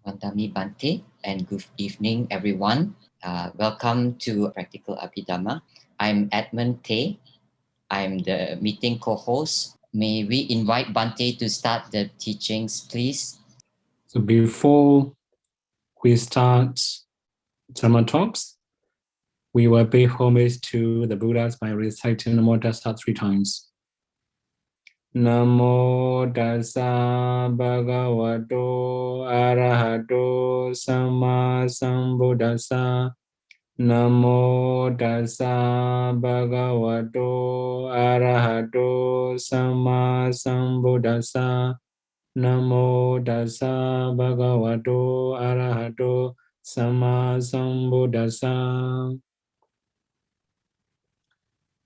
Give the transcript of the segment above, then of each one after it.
Wandami Bante, and good evening, everyone. Welcome to Practical Abhidhamma. I'm Edmund Tay. I'm the meeting co-host. May we invite Bante to start the teachings, please? So before we start Dharma talks, we will pay homage to the Buddhas by reciting Namo Tassa 3 times. Namo Tassa Bhagavato Arahato Sama Sambuddhassa. Namo Tassa Bhagavato Arahato Sama Sambuddhassa. Namo Tassa Bhagavato Arahato Sama Sambuddhassa.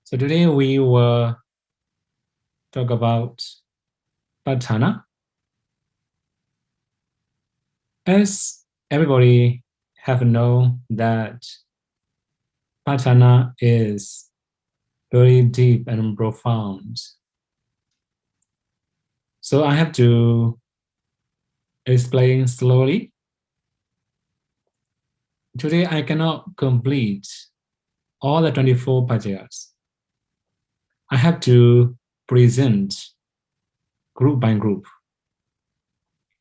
So today we will talk about Patthana. As everybody have known that Patthana is very deep and profound. So I have to explain slowly. Today I cannot complete all the 24 pajayas. I have to present group by group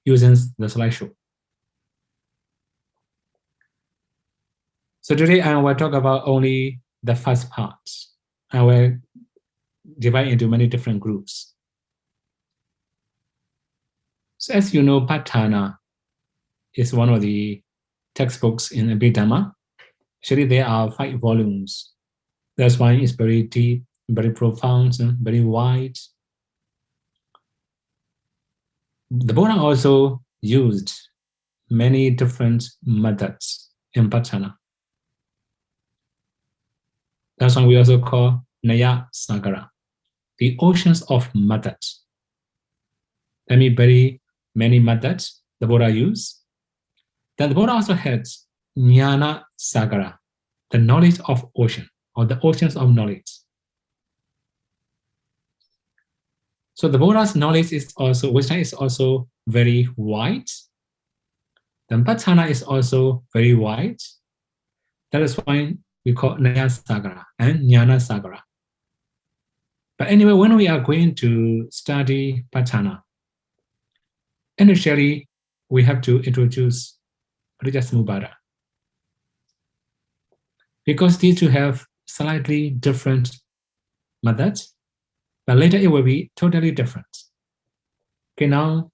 using the slideshow. So today I will talk about only the first part. I will divide into many different groups. So as you know, Patthana is one of the textbooks in Abhidhamma. Actually, there are 5 volumes. That's why it's very deep, very profound, very wide. The Buddha also used many different methods in Patthana. That's why we also call Naya Sagara, the oceans of methods. That means very many methods the Buddha used. Then the Buddha also had Jnana Sagara, the knowledge of ocean, or the oceans of knowledge. So the Buddha's knowledge is also, wisdom is also very wide. The Patthana is also very wide. That is why we call Naya Sagara and Jnana Sagara. But anyway, when we are going to study Patthana, initially we have to introduce Parijassamuppada, because these two have slightly different methods, but later it will be totally different. Okay, now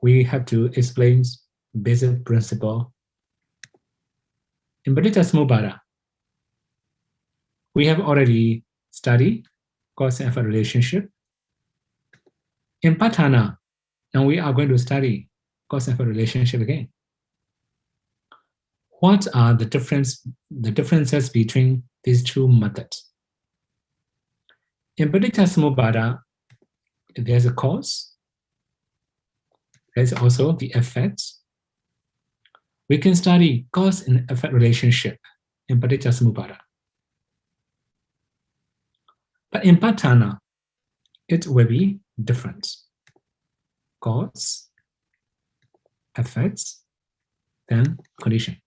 we have to explain basic principle. In Parijassamuppada, we have already studied cause and effect relationship. In Patthana, now we are going to study cause and effect relationship again. What are the differences between these two methods? In Parijassamuppada, there's a cause. There's also the effects. We can study cause and effect relationship in Parijassamuppada. But in Patthana, it will be different. Cause, effects, then condition.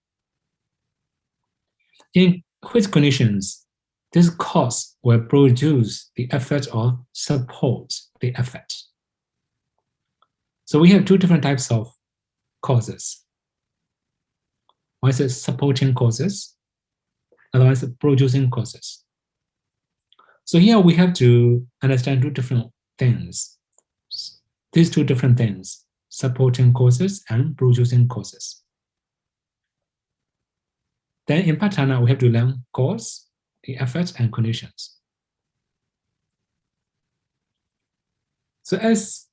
In which conditions this cause will produce the effect or support the effect. So we have 2 different types of causes. One is supporting causes, otherwise producing causes. So here we have to understand 2 different things. These 2 different things, supporting causes and producing causes. Then in Patthana, we have to learn cause, the effect, and conditions. So as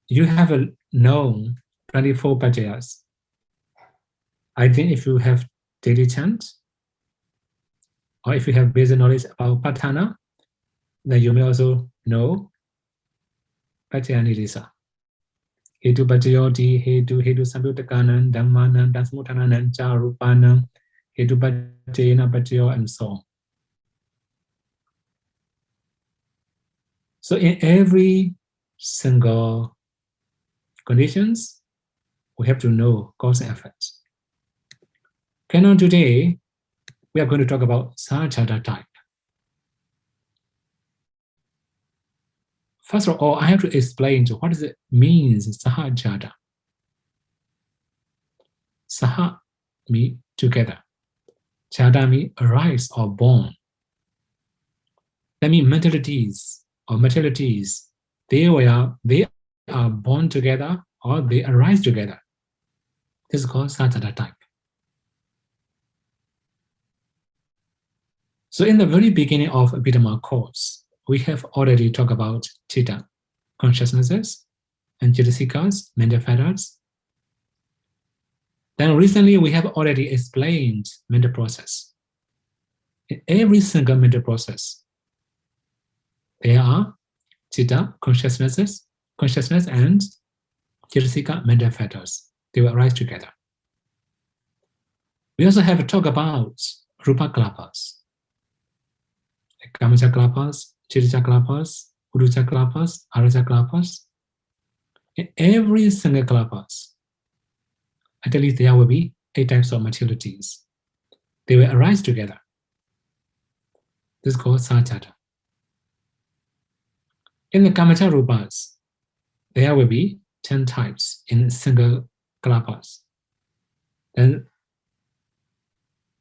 you have known 24 pajayas, I think if you have daily chant, or if you have basic knowledge about Patthana, then you may also know Pajaya Nirisa. Hetu Pajayoti, Hetu Samyuttakanan, Dhammanan, Dasmutananan, Charupanam, Hetu Pajayena Pajayo, and so on. So in every single conditions, we have to know cause and effect. Okay, now today, we are going to talk about Sādhana type. First of all, I have to explain what does it means Sādhana. Saha means together. Chada means arise or born. That means mentalities or materialities, they are born together or they arise together. This is called Sādhana type. So in the very beginning of Abhidhamma course, we have already talked about Chitta, consciousnesses, and Citasikas, mental fetters. Then recently we have already explained mental process. In every single mental process, there are Chitta, consciousness, and Citasika, mental fetters. They will arise together. We also have talked about Rupa Klapas, Kamacha Klapas, Chitta Klapas, Urucha Klapas, Araja Klapas. In every single Klapas, at least there will be 8 types of materialities. They will arise together. This is called Sādhana. In the Kamacha Rupas, there will be 10 types in single Klapas. Then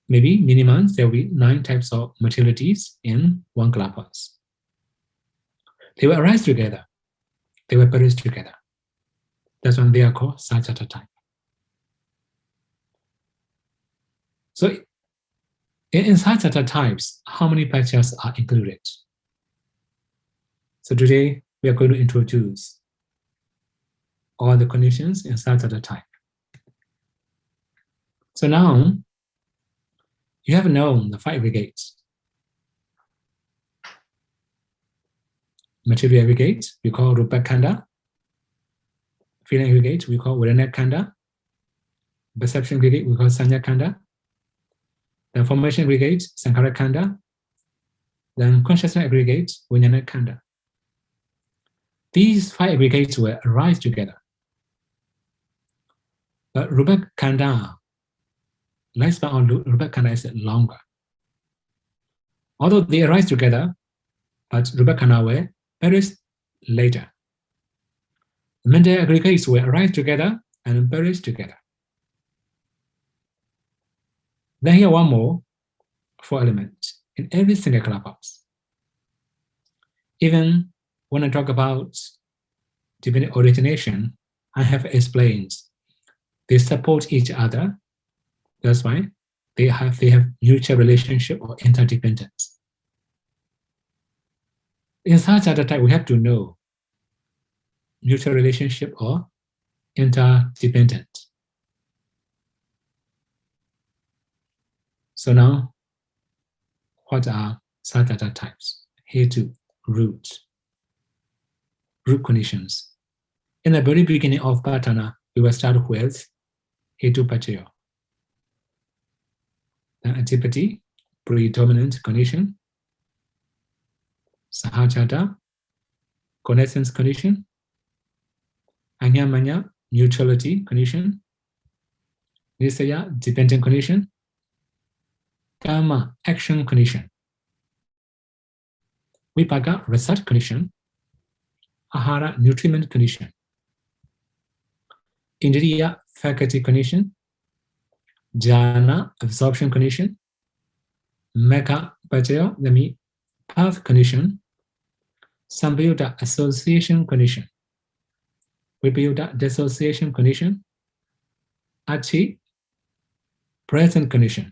maybe minimum there will be 9 types of materialities in one Klapas. They will arise together. They will perish together. That's when they are called Sādhana type. So in Sādhana types, how many pacharas are included? So today we are going to introduce all the conditions in Sādhana type. So now you have known the 5 aggregates. Material aggregate we call Rupa Khanda. Feeling aggregate we call Vedana Khanda. Perception aggregate we call Sanya Khanda. Then formation aggregate, Sankhara Khanda. Then consciousness aggregate, Vijnana Khanda. These 5 aggregates will arise together. But Rupa Khanda, lifespan of Rupa Khanda is longer. Although they arise together, but Rupa Khanda will perish later. The mental aggregates will arise together and perish together. Then here one more 4 elements in every single Klapas. Even when I talk about divine origination, I have explained they support each other. That's why they have mutual relationship or interdependence. In Sādhana type, we have to know mutual relationship or interdependent. So now, what are Sādhana types? Here too, root conditions. In the very beginning of Patana, we will start with Hetu Pachayo. Then Adipati, predominant condition. Sahajata, connaissance condition. Anyamanya, neutrality condition. Nisaya, dependent condition. Kama, action condition. Vipaka, result condition. Ahara, nutriment condition. Indriya, faculty condition. Jhana, absorption condition. Mekha, Pachaya, that means path condition. Sambhayuta, association condition. Vipayuta, dissociation condition. Achi, present condition.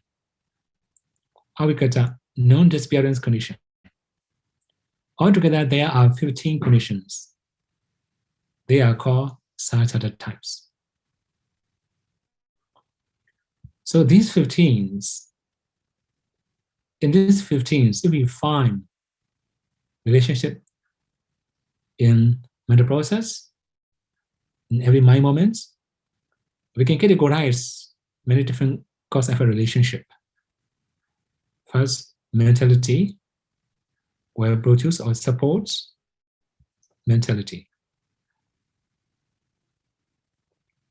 Avikata, non-disappearance condition. Altogether, there are 15 conditions. They are called Sādhana types. So these 15s, in these 15s, if we find relationship in mental process, in every mind moment, we can categorize many different cause-effect relationship. First, mentality will produce or supports mentality.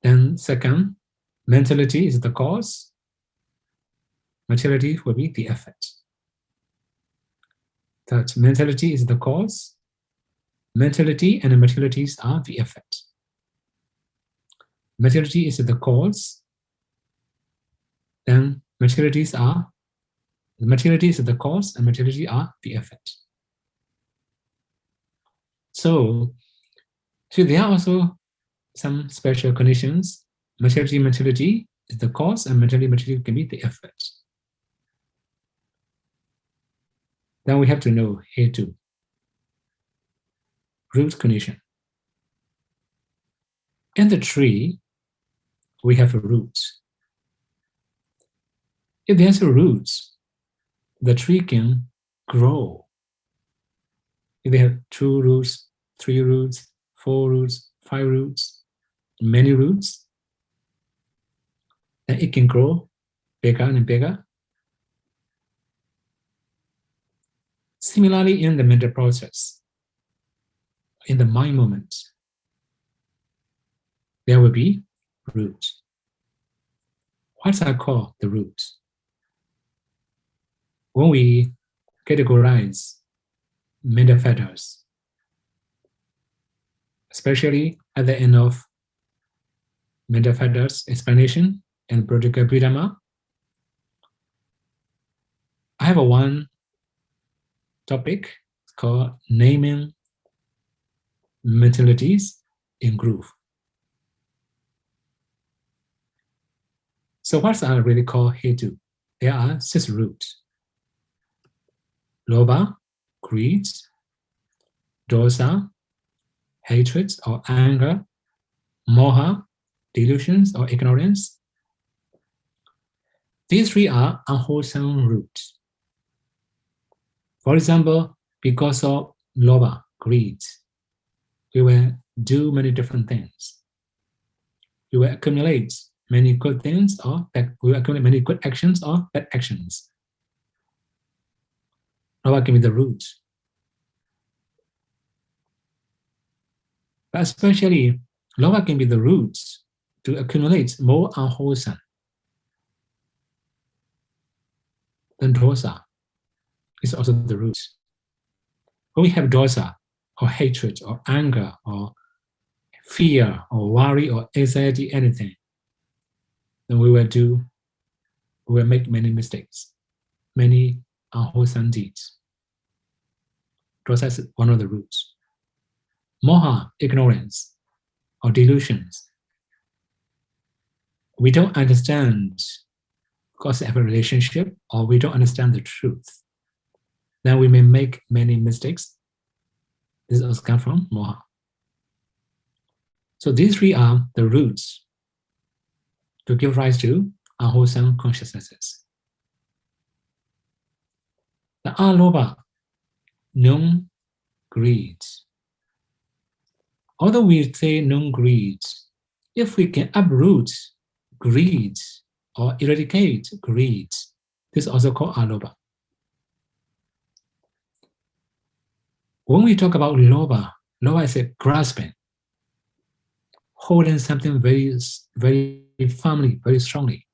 Then second, mentality is the cause. Materiality will be the effect. Third, mentality is the cause. Mentality and materialities are the effect. Materiality is the cause. Then materialities are the cause and materiality are the effect. So there are also some special conditions. Materiality is the cause and materiality can be the effect. Then we have to know here too. Root condition. In the tree, we have a root. If there's a root, the tree can grow. If they have 2 roots, 3 roots, 4 roots, 5 roots, many roots, then it can grow bigger and bigger. Similarly, in the mental process, in the mind moment, there will be roots. What's I call the roots? When we categorize mental factors, especially at the end of mental factors explanation and Practical Abhidhamma, I have one topic called naming mentalities in group. So what's I really call here too? There are 6 roots. Lobha, greed, dosa, hatred or anger, moha, delusions or ignorance. These 3 are unwholesome roots. For example, because of lobha, greed, we will do many different things. We will accumulate many good things or bad, we will accumulate many good actions or bad actions. Lobha can be the root. But especially, lobha can be the root to accumulate more unwholesome. Then dosa is also the root. When we have dosa, or hatred, or anger, or fear, or worry, or anxiety, anything, then we will make many mistakes, many unwholesome deeds. Dosa is one of the roots. Moha, ignorance, or delusions. We don't understand because they have a relationship, or we don't understand the truth. Then we may make many mistakes. This also comes from moha. So these 3 are the roots to give rise to unwholesome consciousnesses. The alobha, non-greed. Although we say non-greed, if we can uproot greed or eradicate greed, this is also called alobha. When we talk about lobha is a grasping, holding something very, very firmly, very strongly.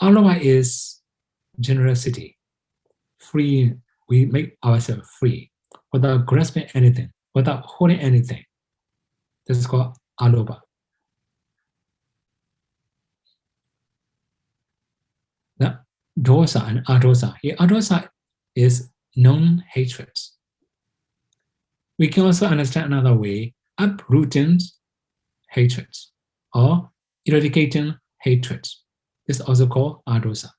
Alobha is generosity, free. We make ourselves free without grasping anything, without holding anything. This is called alobha. The dosa and adosa. Here, adosa is non-hatred. We can also understand another way, uprooting hatred or eradicating hatred. This is also called adosa.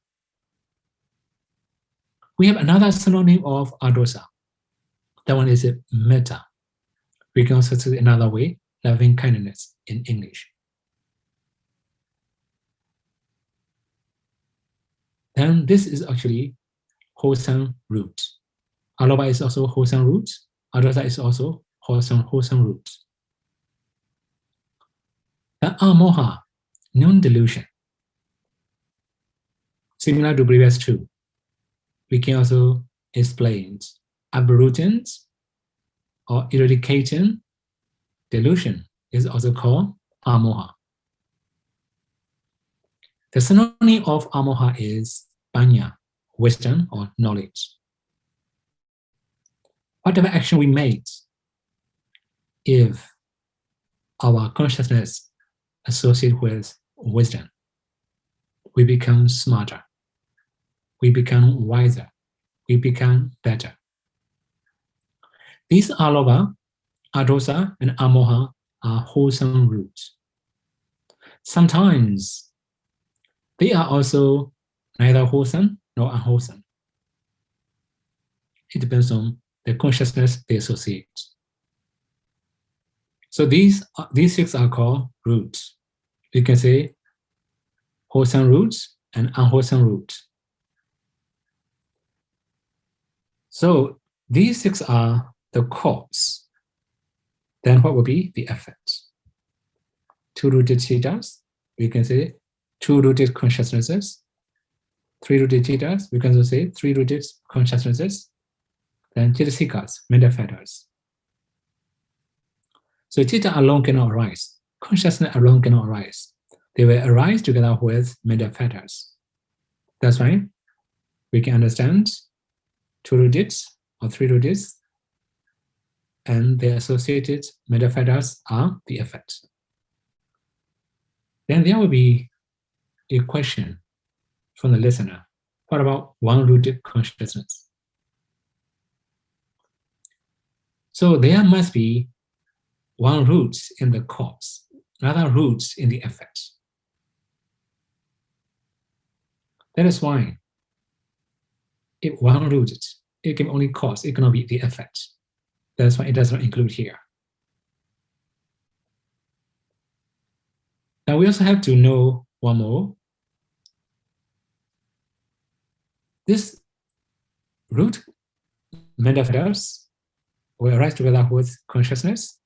We have another synonym of adosa. That one is metta. We can also say another way, loving kindness in English. Then this is actually wholesome root. Alobha is also wholesome root. Adosa is also wholesome root. The amoha, non-delusion. Similar to previous 2. We can also explain uprooting or eradicating delusion is also called amoha. The synonym of amoha is panya, wisdom or knowledge. Whatever action we make, if our consciousness associated with wisdom, we become smarter, we become wiser, we become better. These aloba, adosa, and amoha are wholesome roots. Sometimes they are also neither wholesome nor unwholesome. It depends on the consciousness they associate. So these 6 are called roots. You can say wholesome roots and unwholesome roots. So these 6 are the cause. Then what will be the effect? 2-rooted citas, we can say 2-rooted consciousnesses. 3-rooted citas, we can also say 3-rooted consciousnesses. Then chitasikas, mental fetters. So citta alone cannot arise. Consciousness alone cannot arise. They will arise together with mental fetters. That's why we can understand 2-rooted or 3-rooted, and the associated mental fetters are the effect. Then there will be a question from the listener. What about 1-rooted consciousness? So there must be 1 root in the cause, another root in the effect. That is why if 1-rooted, it can only cause, it cannot be the effect. That's why it does not include here. Now we also have to know one more. This root mental fetters will arise together with consciousness,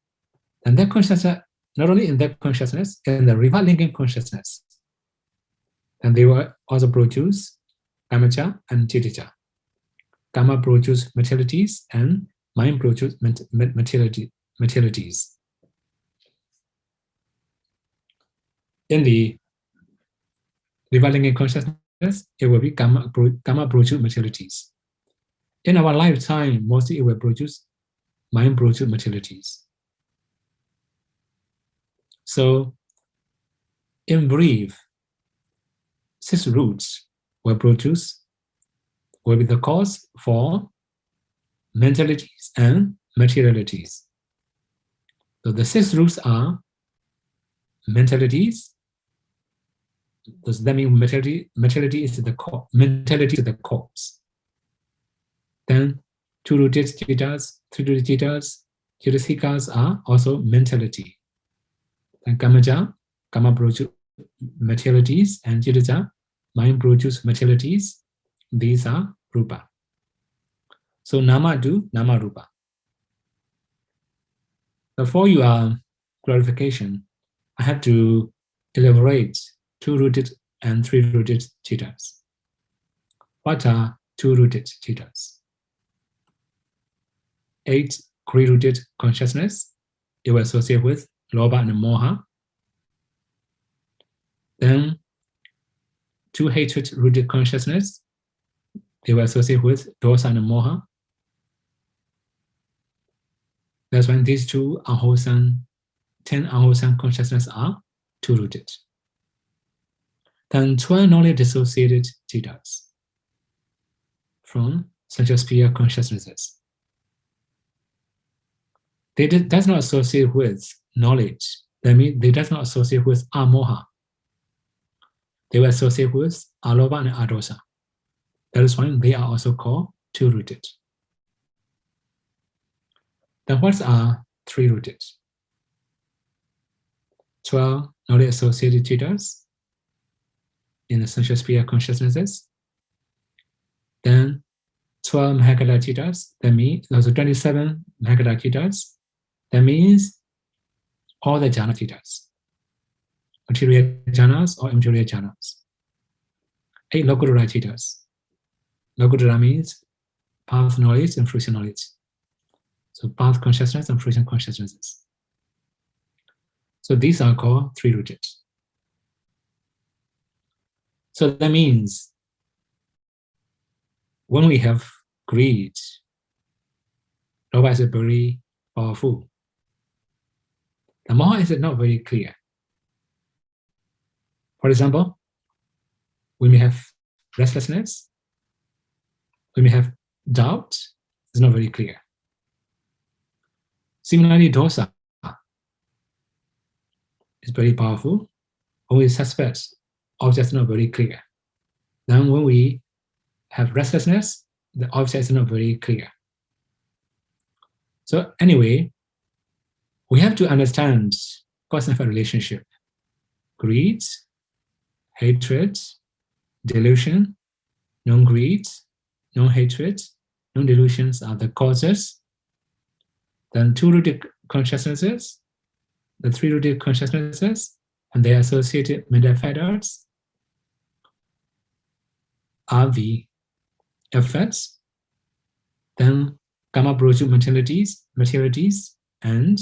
and that consciousness, not only in that consciousness, in the river linking consciousness, and they will also produce kamacha and chitta. Kama produce materialities and mind produce materialities. In the river linking consciousness, it will be kama produce materialities. In our lifetime, mostly it will produce mind produce materialities. So, in brief, 6 roots will be the cause for mentalities and materialities. So the 6 roots are mentalities. Does that mean mentality is the core? Mentality is the cause. Then 2-rooted cittas, 3-rooted cittas, chitasikas are also mentality. And kamaja, kama produce materialities, and chitta, mind produce materialities. These are rupa. So nama do nama rupa. So for your clarification, I have to elaborate 2-rooted and 3-rooted cittas. What are 2-rooted cittas? 8 3-rooted consciousness, it will associate with lobha and moha. Then 2 hatred-rooted consciousness, they will associate with dosa and moha. That's when these 2 unwholesome, 10 unwholesome consciousness are 2-rooted. Then 12 knowledge-associated cittas from central sphere consciousnesses. They does not associate with knowledge. That means they does not associate with amoha. They will associate with aloba and adosa. That is why they are also called 2-rooted. Then what are 3-rooted? 12 knowledge-associated cittas in the central sphere consciousnesses. Then 12 mahakala cittas, that means those are 27 mahakala cittas. That means all the jhana cittas, material jhanas or immaterial jhanas. 8 lokuttara cittas. Lokuttara means path knowledge and fruition knowledge. So path consciousness and fruition consciousnesses. So these are called three-rooted. So that means when we have greed, lobha is very powerful. The more is not very clear. For example, we may have restlessness, we may have doubt, it's not very clear. Similarly, dosa is very powerful. When we suspect objects not very clear. Then when we have restlessness, the object is not very clear. So anyway, we have to understand cause and effect relationship. Greed, hatred, delusion, non-greed, non-hatred, non-delusions are the causes. Then two-rooted consciousnesses, the three-rooted consciousnesses, and their associated mental factors are the effects. Then karma project materialities, and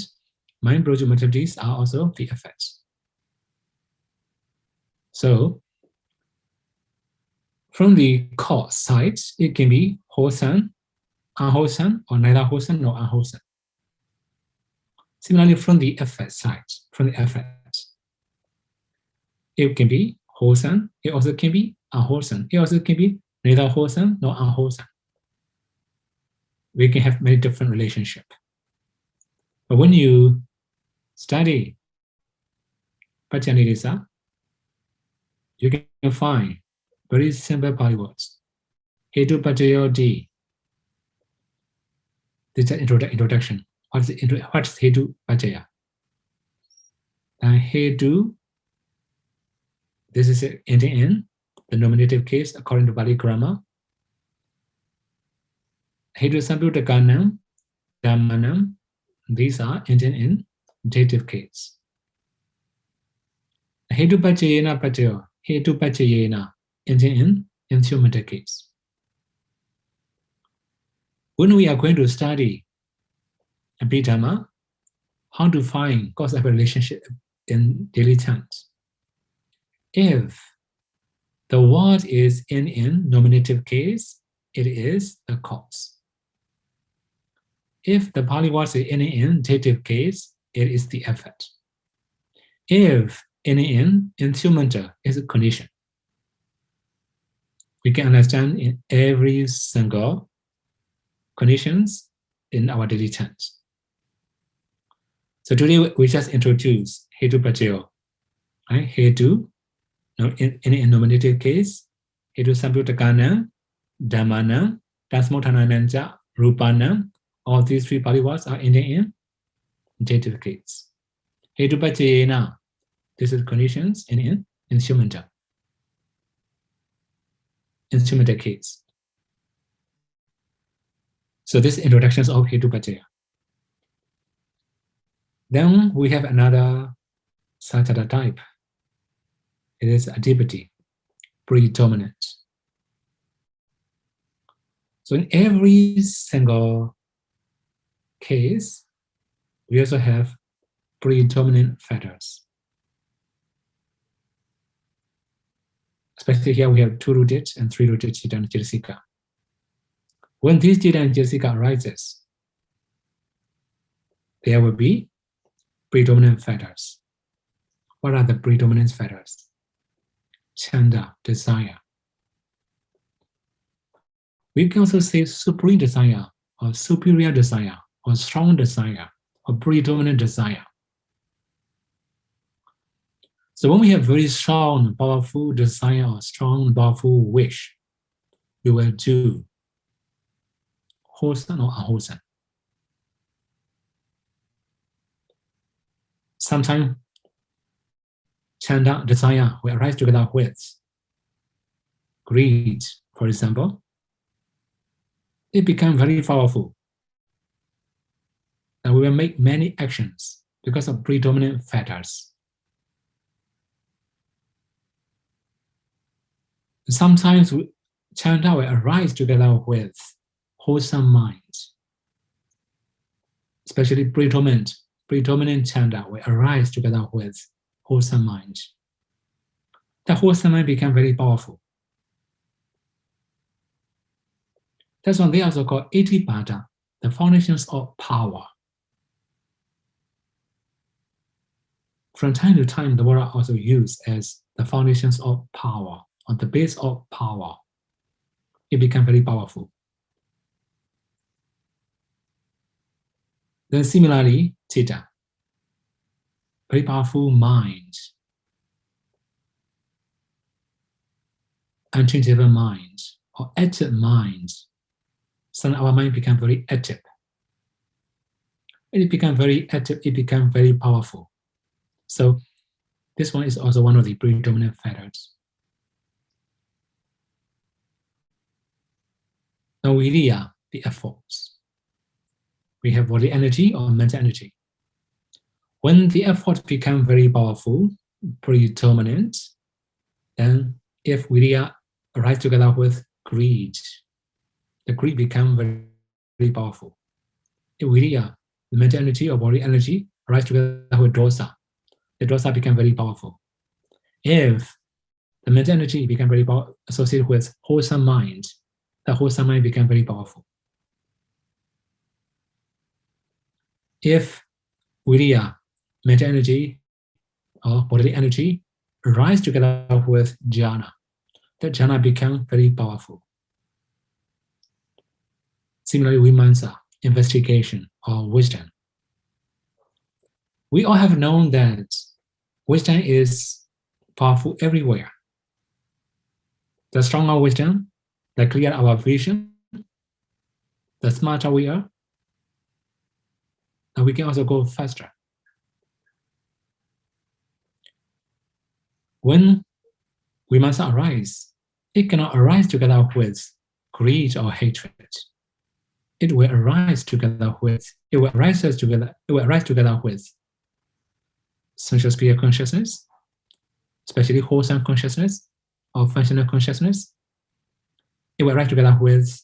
mind project materialities are also the effects. So from the cause side, it can be wholesome, unwholesome, or neither wholesome nor unwholesome. Similarly, from the effect side, it can be wholesome, it also can be unwholesome, it also can be neither wholesome nor unwholesome. We can have many different relationships. But when you study Pacchanidisa, you can find very simple Pali words. Hetu Paccayoti. This is an introduction. What is Hetu Paccaya? And Hetu, this is ending in the nominative case according to Pali grammar. Hetu Samputtakanam, Dhammanam, these are ending in dative case. Hetu Paccayena Paccayo, Hetu Paccayena, ending in instrumental case. When we are going to study Abhidhamma, how to find cause-effect relationship in daily chant. If the word is in nominative case, it is the cause. If the Pali word is in dative case, it is the effect. If in instrumental is a condition, we can understand in every single conditions in our daily chant. So today we just introduce Hetu Paccayo, right? Hetu, in nominative case, Hetu Samputtakanam, Dhammanam, Tasmothanananja, Rupanam, all these three Pali words are ending in dative case. Hetu Paccayena, this is conditions in instrumental case. So this introductions of Hetu Paccaya. Then we have another satchata type. It is adipati, predominant. So in every single case, we also have predominant factors. Especially here we have two-rooted and three-rooted citta and cetasika. When these citta and cetasika arises, there will be predominant factors. What are the predominant factors? Chanda, desire. We can also say supreme desire, or superior desire, or strong desire, or predominant desire. So when we have very strong, powerful desire, or strong, powerful wish, we will do wholesome or unwholesome. Sometimes chanda, desire, will arise together with greed, for example. It becomes very powerful. And we will make many actions because of predominant factors. Sometimes chanda will arise together with wholesome minds, especially predominant predominant chanda will arise together with wholesome mind. The wholesome mind become very powerful. That's why they also call Itipada, the foundations of power. From time to time, the word are also used as the foundations of power, on the base of power. It become very powerful. Then similarly, Chitta, very powerful mind, unchangeable mind, or active mind. So our mind become very active. It become very active, it become very powerful. So this one is also one of the predominant factors. Now Viriya, the efforts. We have body energy or mental energy. When the effort become very powerful, predominant, then if Viriya arise together with greed, the greed become very, very powerful. If Viriya, the mental energy or body energy, arise together with dosa, the dosa become very powerful. If the mental energy become very powerful, associated with wholesome mind, the wholesome mind become very powerful. If Viriya, mental energy or bodily energy, arise together with jhana, the jhana become very powerful. Similarly, vimansa, investigation or wisdom. We all have known that wisdom is powerful everywhere. The stronger wisdom, the clearer our vision, the smarter we are, and we can also go faster. When vimansa arise, it cannot arise together with greed or hatred. It will arise together with sensual sphere consciousness, especially wholesome consciousness or functional consciousness. It will arise together with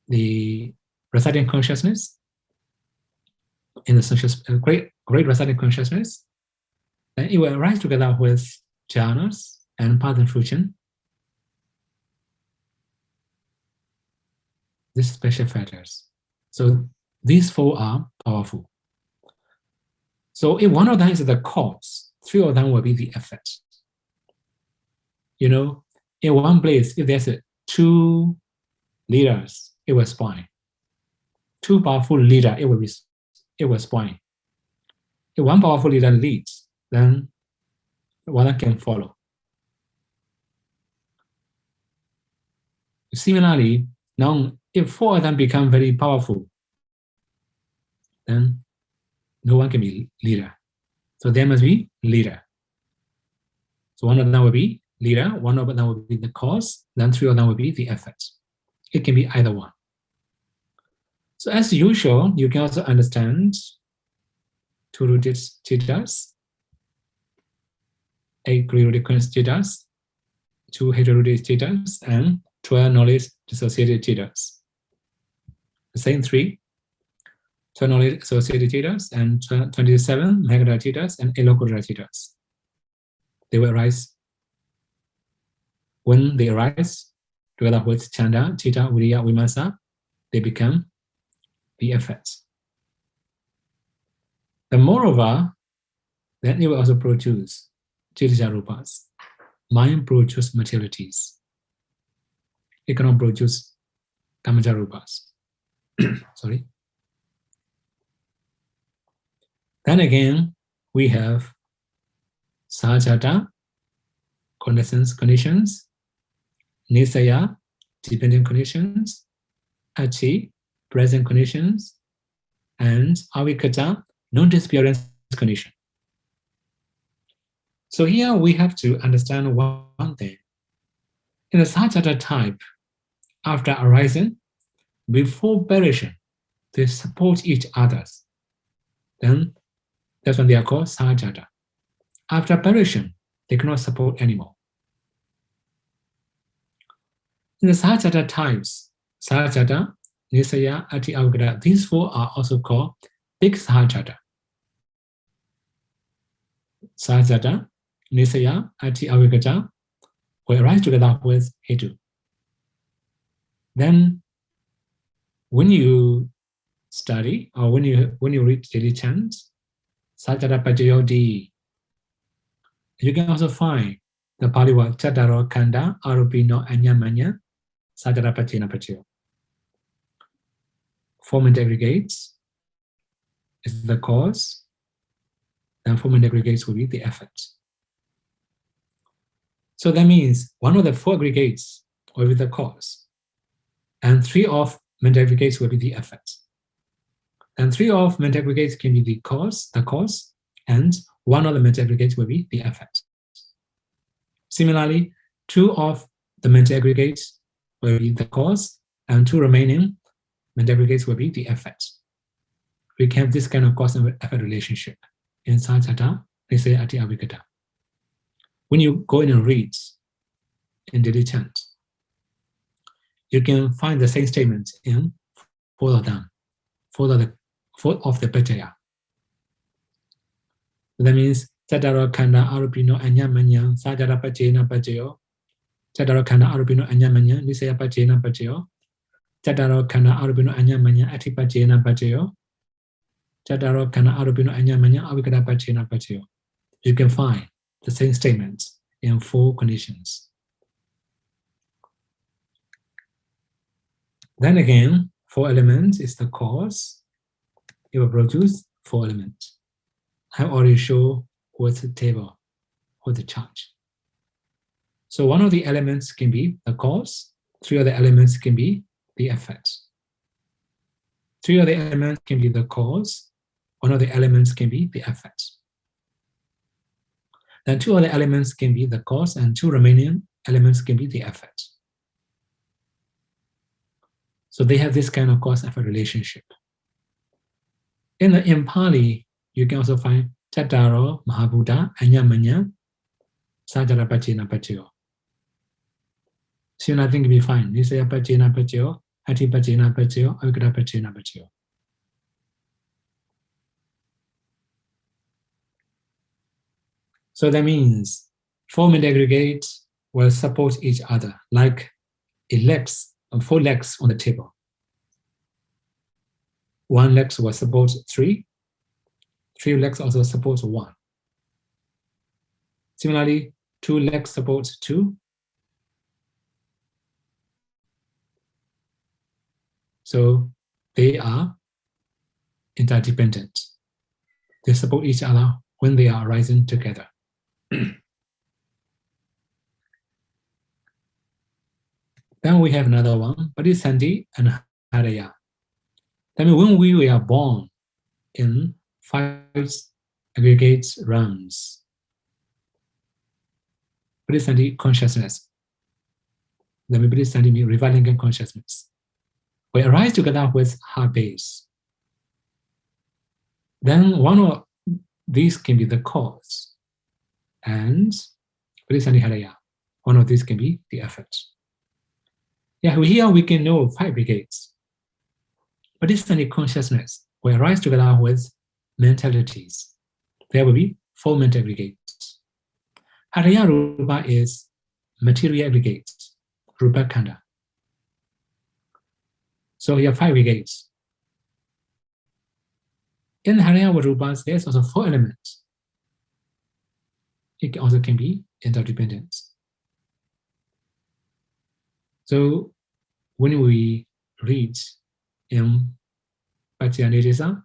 the residing consciousness in the great residing consciousness. And it will arise together with jhanas and path and fruition. These special factors. So these four are powerful. So if one of them is the cause, three of them will be the effect. You know, in one place, if there's two leaders, it will spoil. Two powerful leaders, it will spoil. If one powerful leader leads, then one can follow. Similarly, now if four of them become very powerful, then no one can be leader. So there must be leader. So one of them will be leader, one of them will be the cause, then three of them will be the effect. It can be either one. So as usual, you can also understand two rooted chittas, 8 rooted chittas, 2 heterorooted chittas, and 12 knowledge dissociated chittas. The same 3, 12 knowledge associated chittas, and 27 Megara chittas and Elokudra chittas. They will arise. When they arise together with Chanda, Chitta, Viriya, Vimansa, they become the effects. And moreover, then it will also produce Chitija Rupas. Mind produces materialities. It cannot produce Kamaja Rupas. Sorry. Then again, we have Sahajata, conditions, Nisaya, dependent conditions, Achi, present conditions, and Avikata, non-disappearance condition. So here we have to understand one thing. In the Sahajata type, after arising, before perishing, they support each other. Then that's when they are called Sahajata. After perishing, they cannot support anymore. In the Sahajata types, Sahajata, Nisaya, Ati, Avikata, these 4 are also called big Sahajata. Sajata, Nisaya, Ati Avigata will arise together with Hetu. Then when you study or when you read daily chants, Sajata Pajayodi, you can also find the Pali word Chataro Kanda, Arupino, Anyamanya, Sajata Pachena Pachayo. 4 mental aggregates is the cause, and 4 mental aggregates will be the effect. So that means one of the 4 aggregates will be the cause, and 3 of mental aggregates will be the effect. And 3 of mental aggregates can be the cause, and 1 of the mental aggregates will be the effect. Similarly, 2 of the mental aggregates will be the cause, and 2 remaining mental aggregates will be the effect. We can have this kind of cause and effect relationship in Sajata, Nisaya, Ati Avigata. When you go in and read in daily chant, you can find the same statements in 4 of them, 4 of the Pachaya. That means Chataro Khanda Arupino Anyamanya Sajara Pachena Pachayo, Chataro Khanda Arupino Anyamanya Nisaya Pachena Pachayo, Chataro Khanda Arupino Anyamanya Ati Pachena Pachayo, Chataro Khanda Arupino Anyamanya Avigata Pachena Pachayo. You can find the same statements in 4 conditions. Then again, 4 elements is the cause. It will produce 4 elements. I already shown with the table or the chart. So one of the elements can be the cause, 3 of the elements can be the effect. 3 of the elements can be the cause, 1 of the elements can be the effect. Then 2 of the elements can be the cause, and 2 remaining elements can be the effect. So they have this kind of cause-effect relationship. In Pali, you can also find Chattaro, Mahabhuta, Anyamanya, Sajara Pachena Pachayo. So nothing can be fine. Nisaya Pachena Pachayo, Ati Pachena Pachayo, Avigata Pachena Pachayo. So that means 4 mental aggregates will support each other like 4 legs on the table. 1 leg will support 3. 3 legs also support 1. Similarly, 2 legs support 2. So they are interdependent. They support each other when they are arising together. Then we have another one, Padisandhi and Haraya. That means when we are born in 5 aggregates realms, Padisandhi consciousness, that means Padisandhi means reviling consciousness, we arise together with heart base. Then one of these can be the cause, and Padisandhi Haraya, one of these can be the effect. Yeah, here we can know 5 aggregates. Padisandhi consciousness will arise together with mentalities. There will be 4 mental aggregates. Haraya Rupa is material aggregates, Rupa Khanda. So you have 5 aggregates. In Haraya Rupas, there's also 4 elements. It also can be interdependent. So when we read in Pachyanidisa,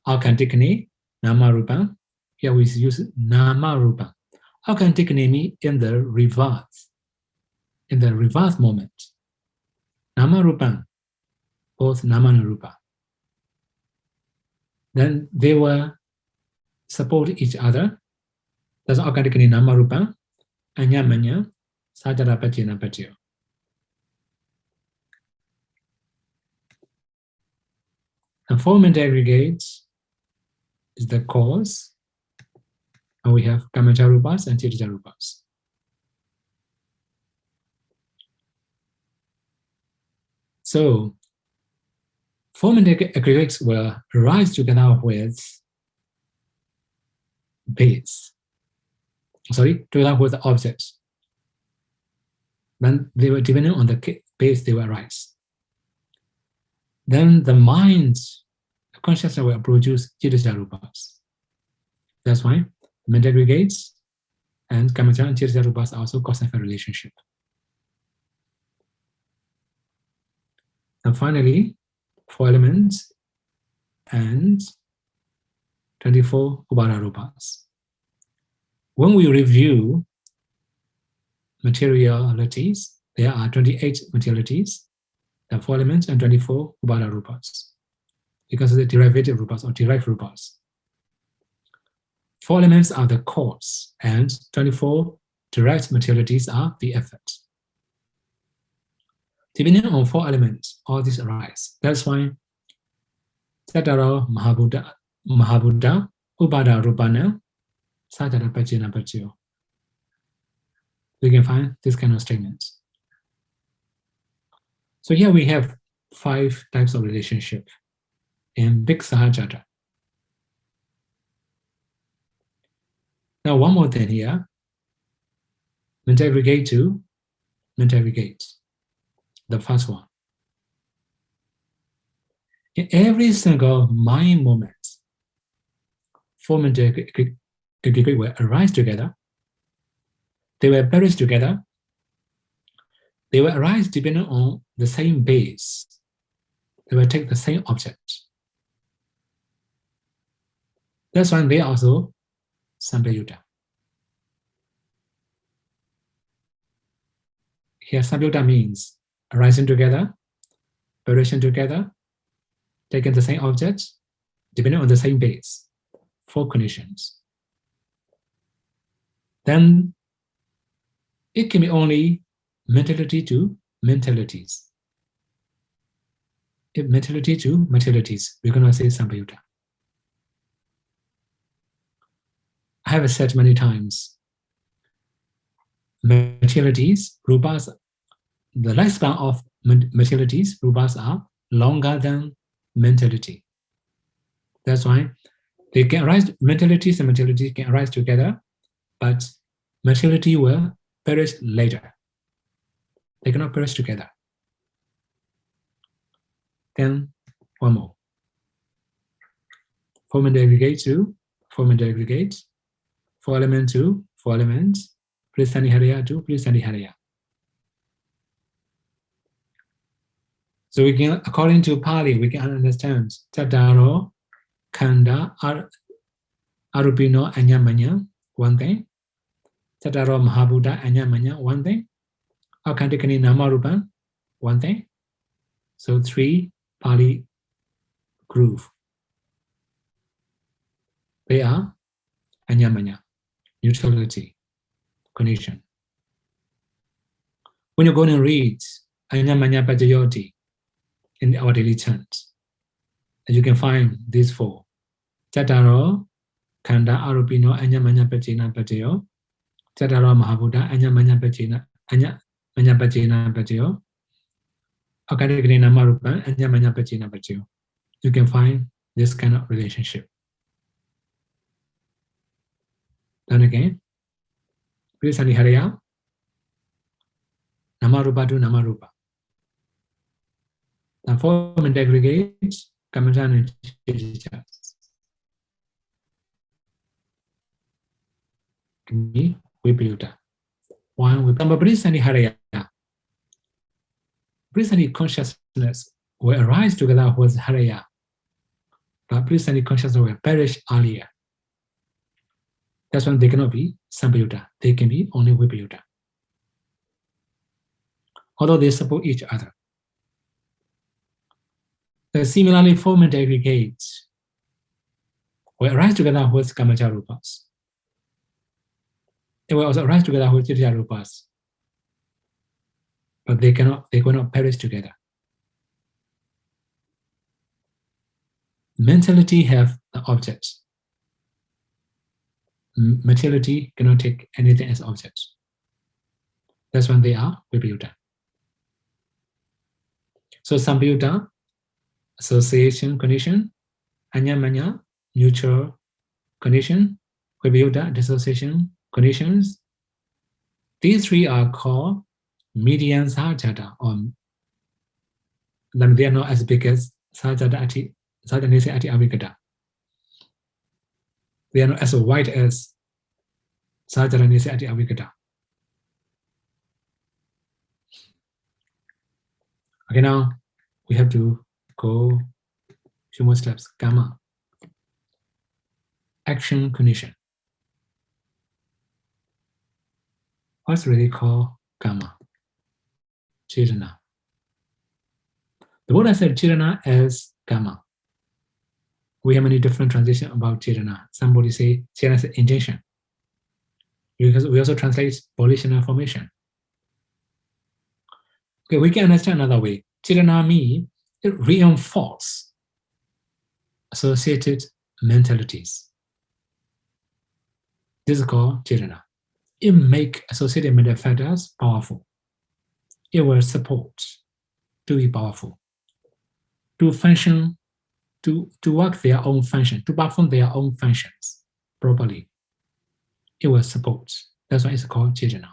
Akantikane, Nama Rupa, here we use Nama Rupa. Akantikane means in the reverse moment. Nama Rupa, both Nama and Rupa. Then they will support each other. That's Akantikane Nama Rupa, Anyamanya, Sajara Pachena Pachayo. And 4 mental aggregates is the cause, and we have Kamacha Rupas and Tirtha Rupas. So 4 mental aggregates will rise together with base. Sorry, together with the objects. When they were depending on the base, they will arise. Then the mind, consciousness will produce Tirja Rupas. That's why mental aggregates and Kamacha and Tirja Rupas also cause a relationship. And finally, 4 elements and 24 Ubara Rupas. When we review materialities, there are 28 materialities, the 4 elements and 24 Ubara Rupas. Because of the derivative Rupas or derived Rupas. 4 elements are the cause and 24 direct materialities are the effect. Depending on 4 elements, all these arise. That's why Tatara Mahabuddha, Upada Rupana, Sajara Pachina Pachiyo. We can find this kind of statements. So here we have 5 types of relationship in Big Sahajata. Now one more thing here. Mental aggregate to mental aggregate. The first one. In every single mind moment, 4 mental aggregate will arise together. They will perish together. They will arise depending on the same base. They will take the same object. That's why they are also Sampayutta. Here, Sampayutta means arising together, perishing together, taking the same object, depending on the same base, 4 conditions. Then it can be only mentality to mentalities. If mentality to materialities, we're going to say Sampayutta. I have said many times, materialities, rupas, the lifespan of materialities, rupas are longer than mentality. That's why they can arise, mentalities and mentality can arise together, but materiality will perish later. They cannot perish together. Then one more. 4 mental aggregate to 4 mental aggregate, 4 element to 4 elements, Prisaniharya to Prisaniharya. So we can, according to Pali, we can understand Tataro, Kanda, Arupino, Anyamanya, one thing. Tataro Mahabuddha, Anyamanya, one thing. Akantikani Namarupan, one thing. So 3 Pali groove. They are Anyamanya, neutrality, condition. When you go and read Anyamanya Pajayoti in our daily chant, you can find these 4. Tataro, Kanda, Arupino, Anyamanya Pachina Pajayo, Tataro Mahabuddha, Anyamanya Pachina, Anyamanya Pachina Pajayo, Akadigani Namarupan, Anyamanya Pachina Pajayo. You can find this kind of relationship. Then again, Prisaniharya, Namarupa to Namarupa. The 4 mental aggregates, Kamajan and Chijas. Vipayutta. One with Prisaniharya. Prisani consciousness will arise together with Haraya, but Prisani consciousness will perish earlier. That's why they cannot be Sampayutta. They can be only Vipayutta. Although they support each other. Similarly, 4 mental aggregates will arise together with Kamacha Rupas. They will also arise together with Tirja Rupas. But they cannot perish together. Mentality have the objects. Materiality cannot take anything as objects. That's when they are Vipayutta. So Sampayutta, association condition, Anyamanya, neutral condition, Vibhuta, dissociation, conditions. These three are called median sajata, or they are not as big as sajata ati avigata. They are not as wide as sajata ati avigata. Okay, now we have to go a few more steps. Karma. Action condition. What's really called karma? Chetana. The Buddha said Chetana as karma. We have many different translations about Chetana. Somebody say Chetana is intention. Because we also translate volitional formation. Okay, we can understand another way. Chetana means it reinforces associated mentalities. This is called Chetana. It makes associated mental factors powerful. It will support to be powerful, to function, to work their own function, to perform their own functions properly. It will support. That's why it's called Chetana.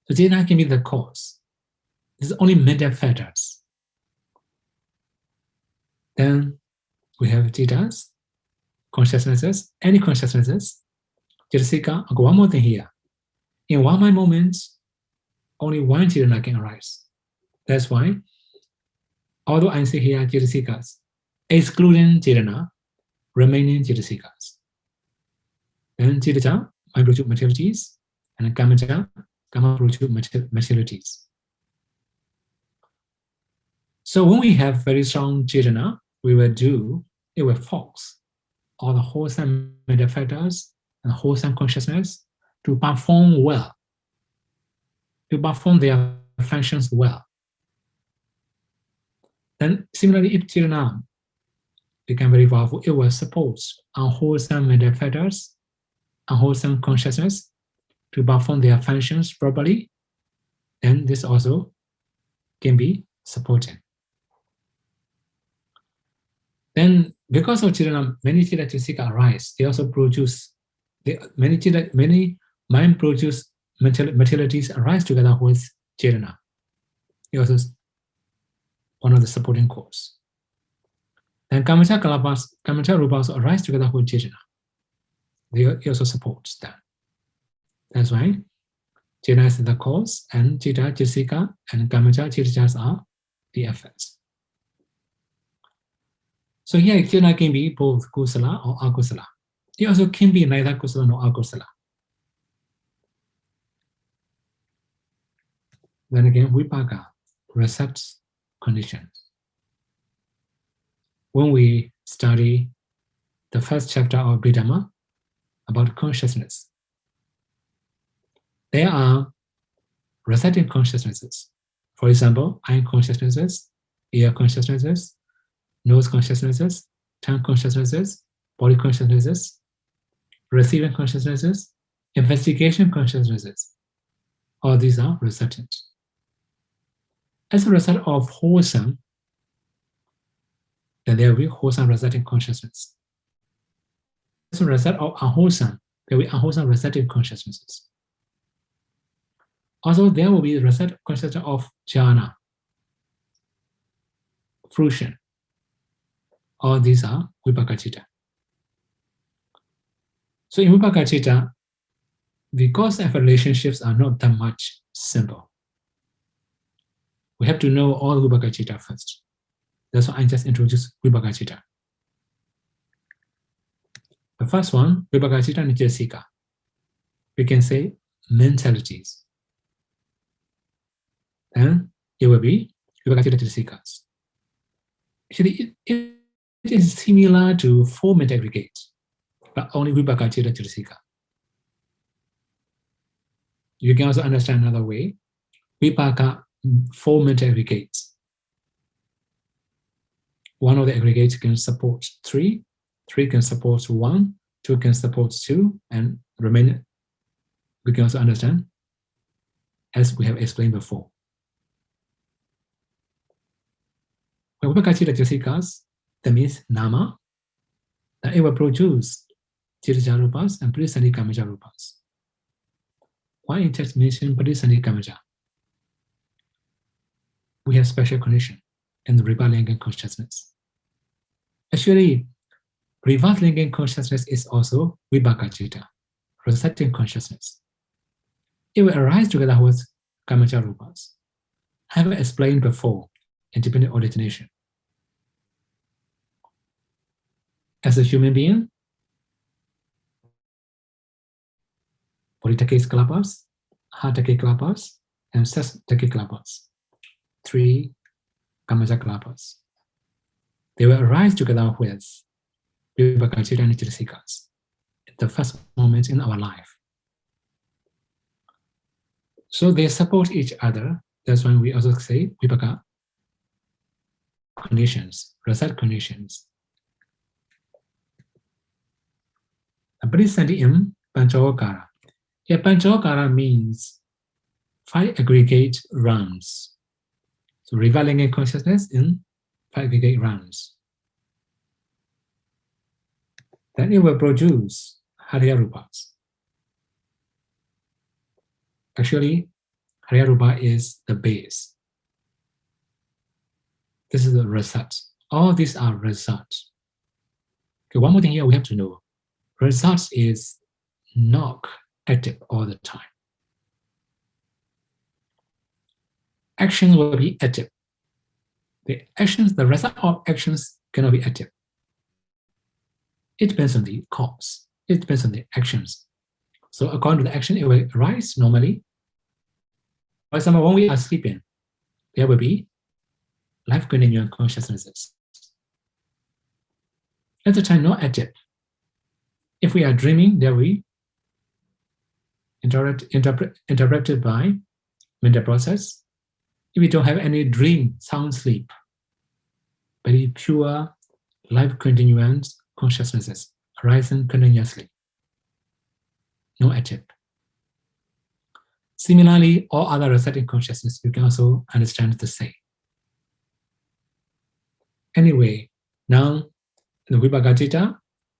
So Chetana can be the cause. This is only mental factors. Then we have Chetas, consciousnesses, any consciousnesses. Cetasika, okay, one more thing here. In one mind moment, only one Chetana can arise. That's why, although I say here Cetasikas, excluding Chetana, remaining Cetasikas. Then Cetata might produce materialities, and Kamacha, Kama produce materialities. So when we have very strong Chetana, we will do, it will focus all the wholesome mental factors and wholesome consciousness to perform well, to perform their functions well. Then similarly, if Chetana become very powerful, it will support unwholesome mental factors, unwholesome consciousness to perform their functions properly. Then this also can be supported. Then because of Chetana, many Cetasika arise. They also produce, many mind produce materialities arise together with Chetana. It also is one of the supporting cause. And Kamacha Rupas arise together with Chetana. They also support that. That's why Chetana is the cause, and Chitta, Cetasika, and Kamacha Cetajas are the effects. So here Chetana can be both kusala or akusala. It also can be neither kusala nor akusala. Then again, vipaka, recepts conditions. When we study the first chapter of Abhidhamma about consciousness, there are receptive consciousnesses. For example, eye consciousnesses, ear consciousnesses, nose consciousnesses, tongue consciousnesses, body consciousnesses, receiving consciousnesses, investigation consciousnesses. All these are receptive. As a result of wholesome, then there will be wholesome receptive consciousness. As a result of unwholesome, there will be unwholesome receptive consciousnesses. Also, there will be receptive consciousness of jhana, fruition. All these are vipaka citta. So in vipaka citta, the cause and relationships are not that much simple. We have to know all vipaka citta first. That's why I just introduced vipaka citta. The first one, vipaka citta nijasika. We can say mentalities. Then it will be vipaka citta nijasikas. Actually, it is similar to four mental aggregates, but only vipaka citta nijasika. You can also understand another way. Vipaka, four mental aggregates. One of the aggregates can support three can support one, two can support two, and remaining we can also understand as we have explained before. When vipaka citta nijasikas, that means nama, That it will produce Chirija Rupas and Parisandi Kamaja Rupas. Why in text mention Parisandi Kamaja? We have special condition in the reverse linking consciousness. Actually, reverse linking consciousness is also Vibhaka Citta, receptive consciousness. It will arise together with Kamaja Rupas. I have explained before, independent origination. As a human being, Bodhitake Klapas, Hatake Klapas, and Sestake Klapas. 3 Kamaja Klapas. They will arise together with Vibhaka Citta and Chitasikas at the first moment in our life. So they support each other. That's why we also say Vibhaka conditions, result conditions. Parisandi in Panchokara. Here, Panchokara means 5 aggregate rounds. So revealing in consciousness in 5 aggregate rounds. Then it will produce Hariya Rupas. Actually, Hariya Rupa is the base. This is the result. All these are results. Okay, one more thing here we have to know. Results is not active all the time. Actions will be active. The result of actions cannot be active. It depends on the cause. It depends on the actions. So according to the action, it will arise normally. For example, when we are sleeping, there will be life continuing consciousnesses. At the time, not active. If we are dreaming, there will be interpreted by mental process. If we don't have any dream, sound sleep, very pure life continuance consciousnesses arising continuously, no active. Similarly, all other resetting consciousness, you can also understand the same. Anyway, now in the Vibhaka Citta,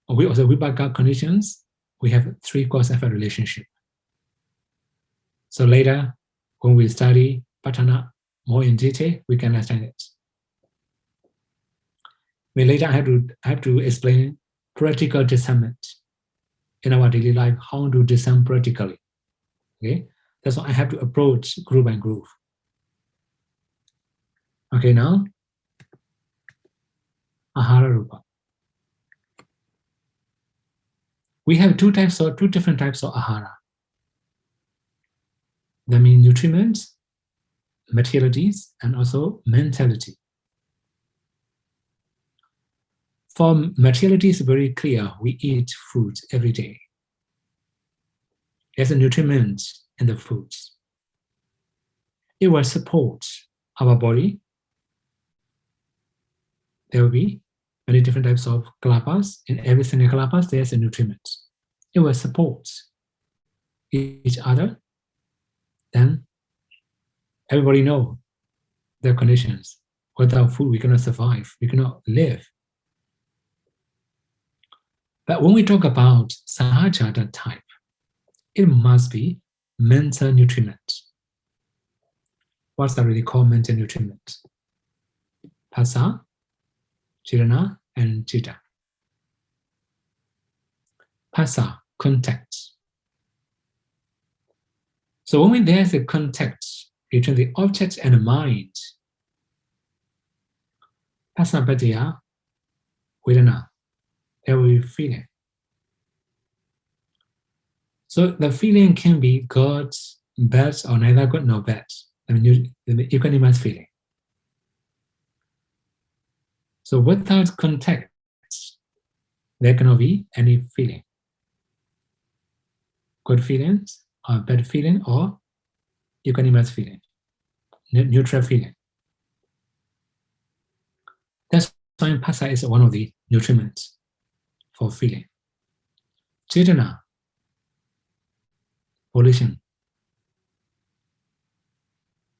or we also Vibhaka conditions, we have 3 cause-effect relationship. So later, when we study Patana more in detail, we can understand it. But later, I have to explain practical discernment in our daily life, how to discern practically. Okay, that's why I have to approach group by group. Okay, now Ahara Rupa. We have two different types of ahara. That means nutriments, materialities, and also mentality. For materialities, very clear, we eat food every day. There's a nutriment in the foods. It will support our body. There will be many different types of kalapas. In every single kalapas, there's a nutriment. It will support each other. Then everybody knows their conditions. Without food, we cannot survive. We cannot live. But when we talk about sahajata type, it must be mental nutriment. What's that really called mental nutriment? Phassa, Chirana, and Citta. Phassa, contact. So when there's a contact between the object and the mind, phassa pattaya vedana, there will be feeling. So the feeling can be good, bad, or neither good nor bad. I mean, the equanimous feeling. So without contact, there cannot be any feeling. Good feelings, or bad feeling, or equanimous feeling, neutral feeling. That's why phassa is one of the nutriments for feeling. Cetana, volition.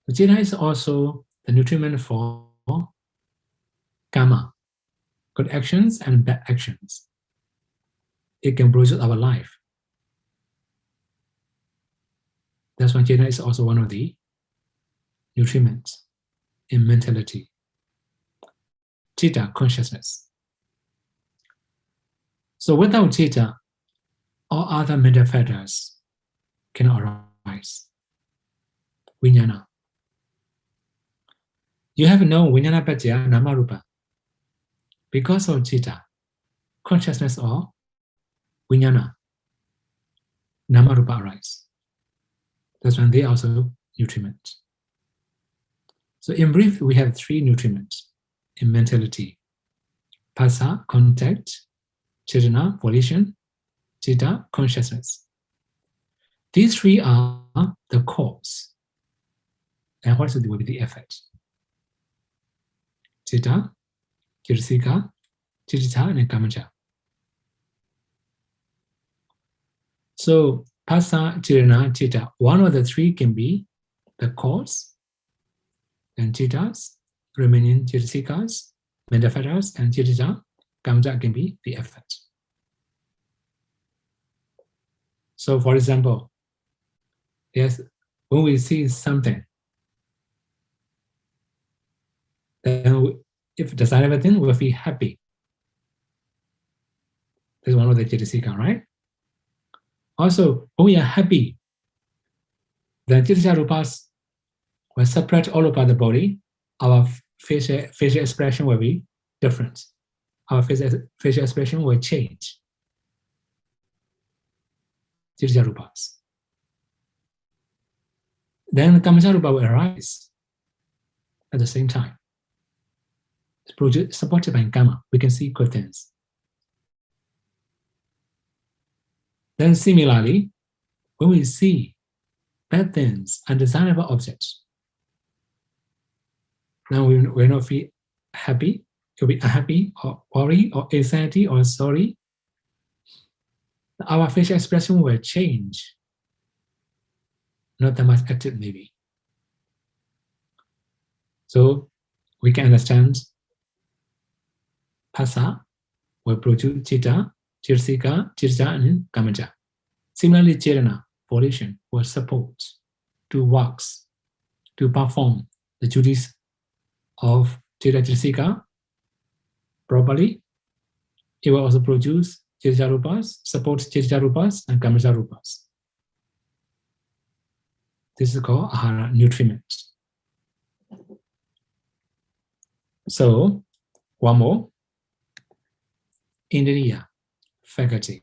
The Cetana is also the nutriment for karma, good actions and bad actions. it can produce our life. That's why Cheta is also one of the nutriments in mentality. Chitta, consciousness. So without Chitta, all other mental factors cannot arise. Vijnana. You have no Vijnana Pacaya Namarupa. Because of Chitta, consciousness or Vijnana, Namarupa arise. That's when they also nutriments. So in brief, we have three nutriments in mentality. Phassa, contact, Chetana, volition, Chitta, consciousness. These three are the cause. And what will be the effect? Chitta, Chitasika, Chitta, and Kamaja. So Phassa, Chetana, Chitta, one of the three can be the cause, and Chittas, remaining Chitasikas, mental factors, and Chitta, Kamaja can be the effect. So for example, yes, when we see something, then if desire everything, we'll feel happy. This is one of the Chitasika, right? Also, when we are happy, the Chitasika rupas will separate all over the body. Our facial expression will be different. Our facial expression will change. Chitasika rupas. Then Kamaja rupa will arise at the same time. It's supported by Kama. We can see good things. Then similarly, when we see bad things, undesirable objects, now we will not feel happy. It will be unhappy or worry or anxiety or sorry. Our facial expression will change. Not that much active maybe. So we can understand Phassa will produce Chitta, Chitasika, Chitta, and Kamaja. Similarly, Chetana, volition, will support to works, to perform the duties of Chitta Chitasika properly. It will also produce Chitta Rupas, support Chitta Rupas and Kamaja Rupas. This is called Ahara, nutriment. So, one more. Indriya, faculty.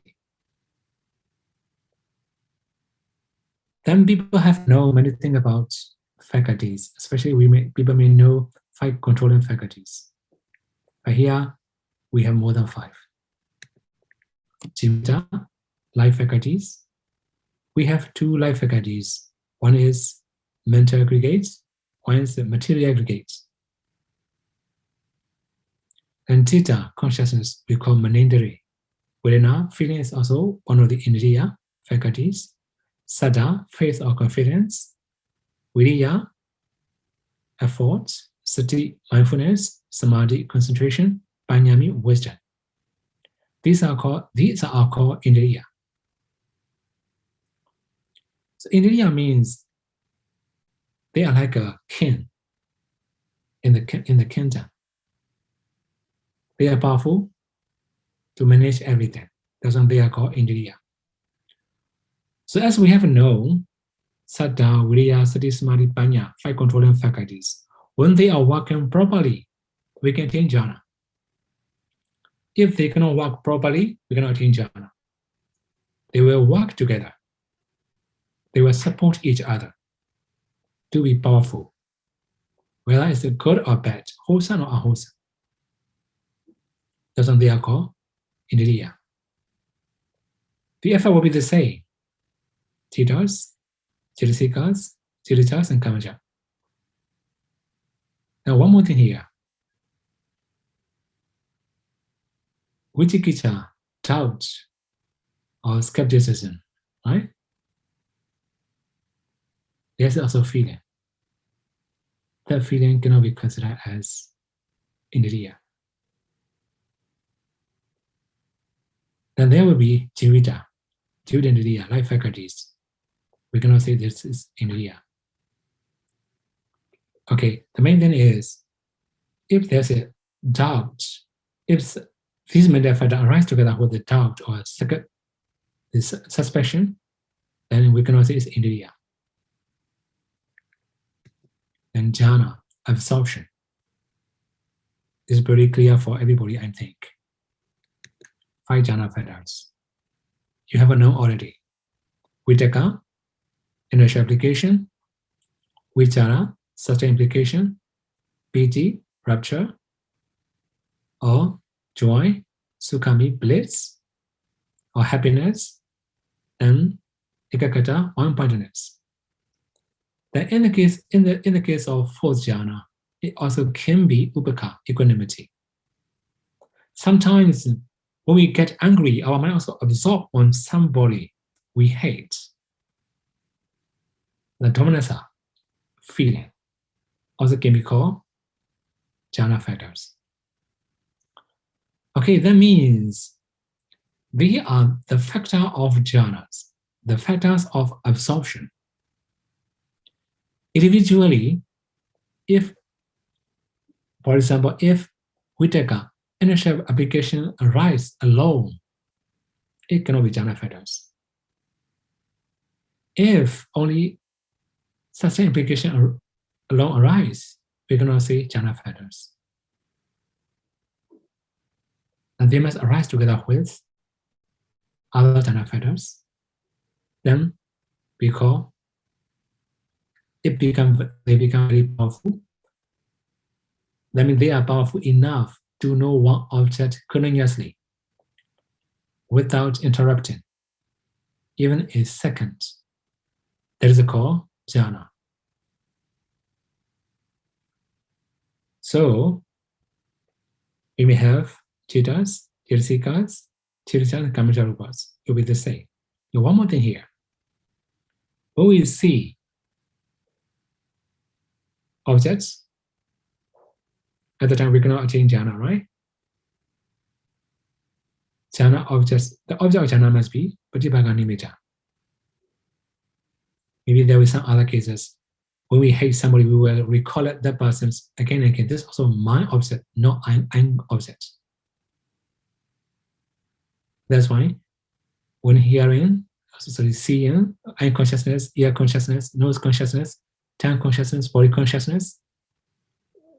Then people have known many things about faculties, especially people may know 5 controlling faculties. But here we have more than 5. Chitta, life faculties. We have 2 life faculties. One is mental aggregates, one is the material aggregates. And Chitta, consciousness, we call manindari. Vedana, feeling is also one of the indriya faculties. Saddha, faith or confidence. Viriya, effort. Sati, mindfulness. Samadhi, concentration. Panyami, wisdom. These are called indriya. So indriya means they are like a king in the kingdom. They are powerful to manage everything. That's why they are called indriya. So as we have known, Saddha, Viriya, Sati, Samadhi, Panya, 5 controlling faculties. When they are working properly, we can attain jhana. If they cannot work properly, we cannot attain jhana. They will work together. They will support each other to be powerful. Whether it's good or bad, wholesome or unwholesome. That's what they are called indriya. The effort will be the same. Chittas, Chitasikas, Chittas, and Kamaja. Now one more thing here. Vicikicca, doubt, or skepticism, right? There's also feeling. That feeling cannot be considered as indriya. then there will be jivita, indriya, life faculties. We cannot say this is indriya. Okay, the main thing is, if there's a doubt, if these mental factors arise together with the doubt or this suspicion, then we cannot say it's indriya. And jhana, absorption, is pretty clear for everybody, I think. 5 jhana factors. You have a known already. Vitaka, initial application. Vichara, sustained implication. Piti, rapture. Or joy, sukhami, bliss. Or happiness. And ekakata, one-pointedness. Then in the case of 4th jhana, it also can be upeka, equanimity. Sometimes when we get angry, our mind also absorbs on somebody we hate. The dominanza feeling also can be called jhana factors. Okay, that means they are the factor of jhanas, the factors of absorption. Individually, if, for example, if vitaka, initial application arise alone, it cannot be jhana factors. If only sustained application alone arise, we cannot say jhana factors. And they must arise together with other jhana factors. Then we call they become very powerful. That means they are powerful enough to know one object continuously without interrupting, even a second. That is called jhana. So we may have chitas, tirsikas, tirsa, and kamajarupas. It will be the same. Now, one more thing here. When we see objects, at the time we cannot attain jhana, right? Jhana objects, the object of jhana must be patibhaga nimitta. Maybe there will be some other cases. When we hate somebody, we will recall that person's again and again. This is also my object, not an object. That's why when hearing, seeing, eye consciousness, ear consciousness, nose consciousness, tongue consciousness, body consciousness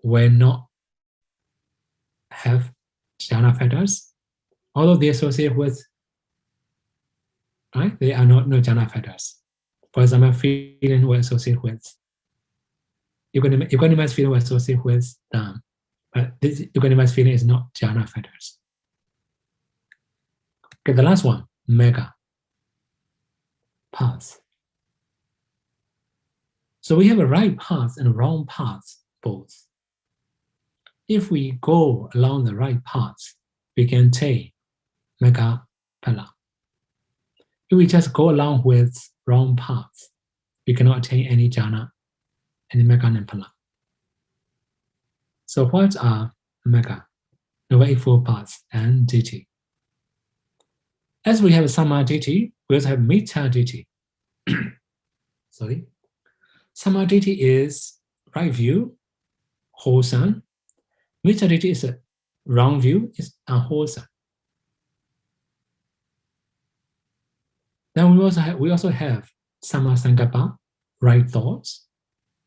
will not have jhana factors, although they associate with, right? They are not no jhana factors. For example, feeling will associate with equanimous feeling will associate with dham, but this equanimous feeling is not jhana factors. Okay, the last one, mega path. So we have a right path and a wrong path both. If we go along the right path, we can take mega phala. If we just go along with wrong path, we cannot attain any jhana, any mega and phala. So what are mega, Noble Eightfold Paths, and ditthi? As we have samadhi, we also have metta-ditthi. Sorry. Samadhi is right view, wholesome. Metta-ditthi is a wrong view, is unwholesome. Then we also have Samma Sankappa, right thoughts,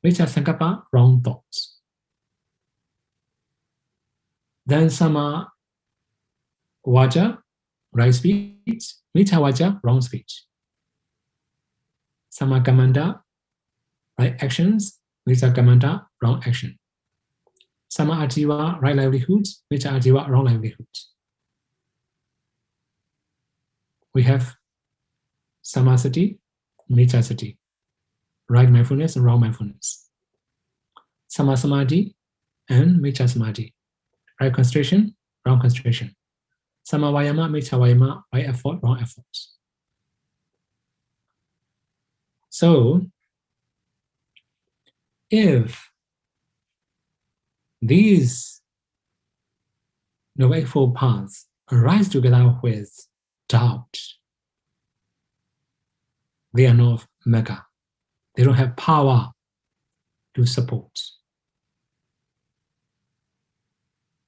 Metta Sankappa, wrong thoughts. Then Samma Vaja, right speech, Metta Vaja, wrong speech. Samma Kamanta, right actions, Metta Kamanta, wrong action. Samma Ajiva, right livelihood, Metta Ajiva, wrong livelihood. We have Samasati, Metta-sati, right mindfulness and wrong mindfulness. Sama-samadhi and Metta-samadhi, right concentration, wrong concentration. Sama-vayama, Metta-vayama, right effort, wrong effort. So, if these Noble Eightfold Paths arise together with doubt. They are not mega. They don't have power to support.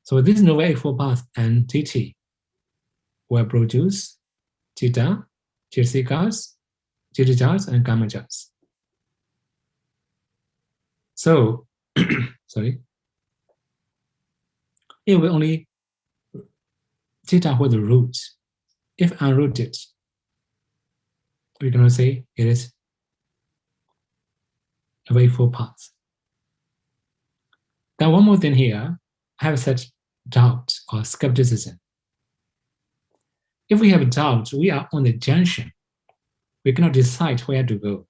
So this Noble Eightfold Path and TT will produce Chitta, Chirsikas, Chirijas, and Kamajas. So, sorry, it will only Chitta with the root. If unrooted, we cannot say it is a Eightfold Path. Then one more thing here, I have said doubt or skepticism. If we have doubt, we are on the junction. We cannot decide where to go.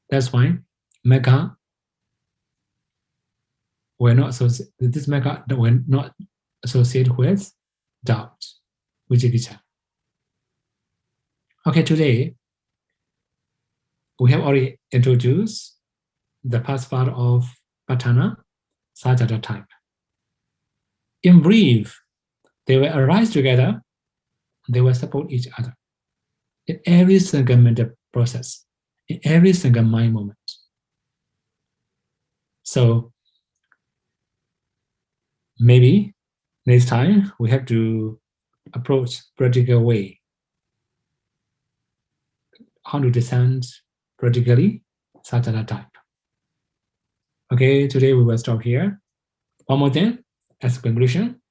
That's why mega we're not associated. This mega that we're not associated with doubt, vijigicca. Okay, today we have already introduced the past part of Patthana, Sajjata type. In brief, they will arise together, they will support each other in every single mental process, in every single mind moment. So maybe next time we have to approach practical way. How to descend practically Sajjata type. Okay, today we will stop here. One more thing, as a conclusion.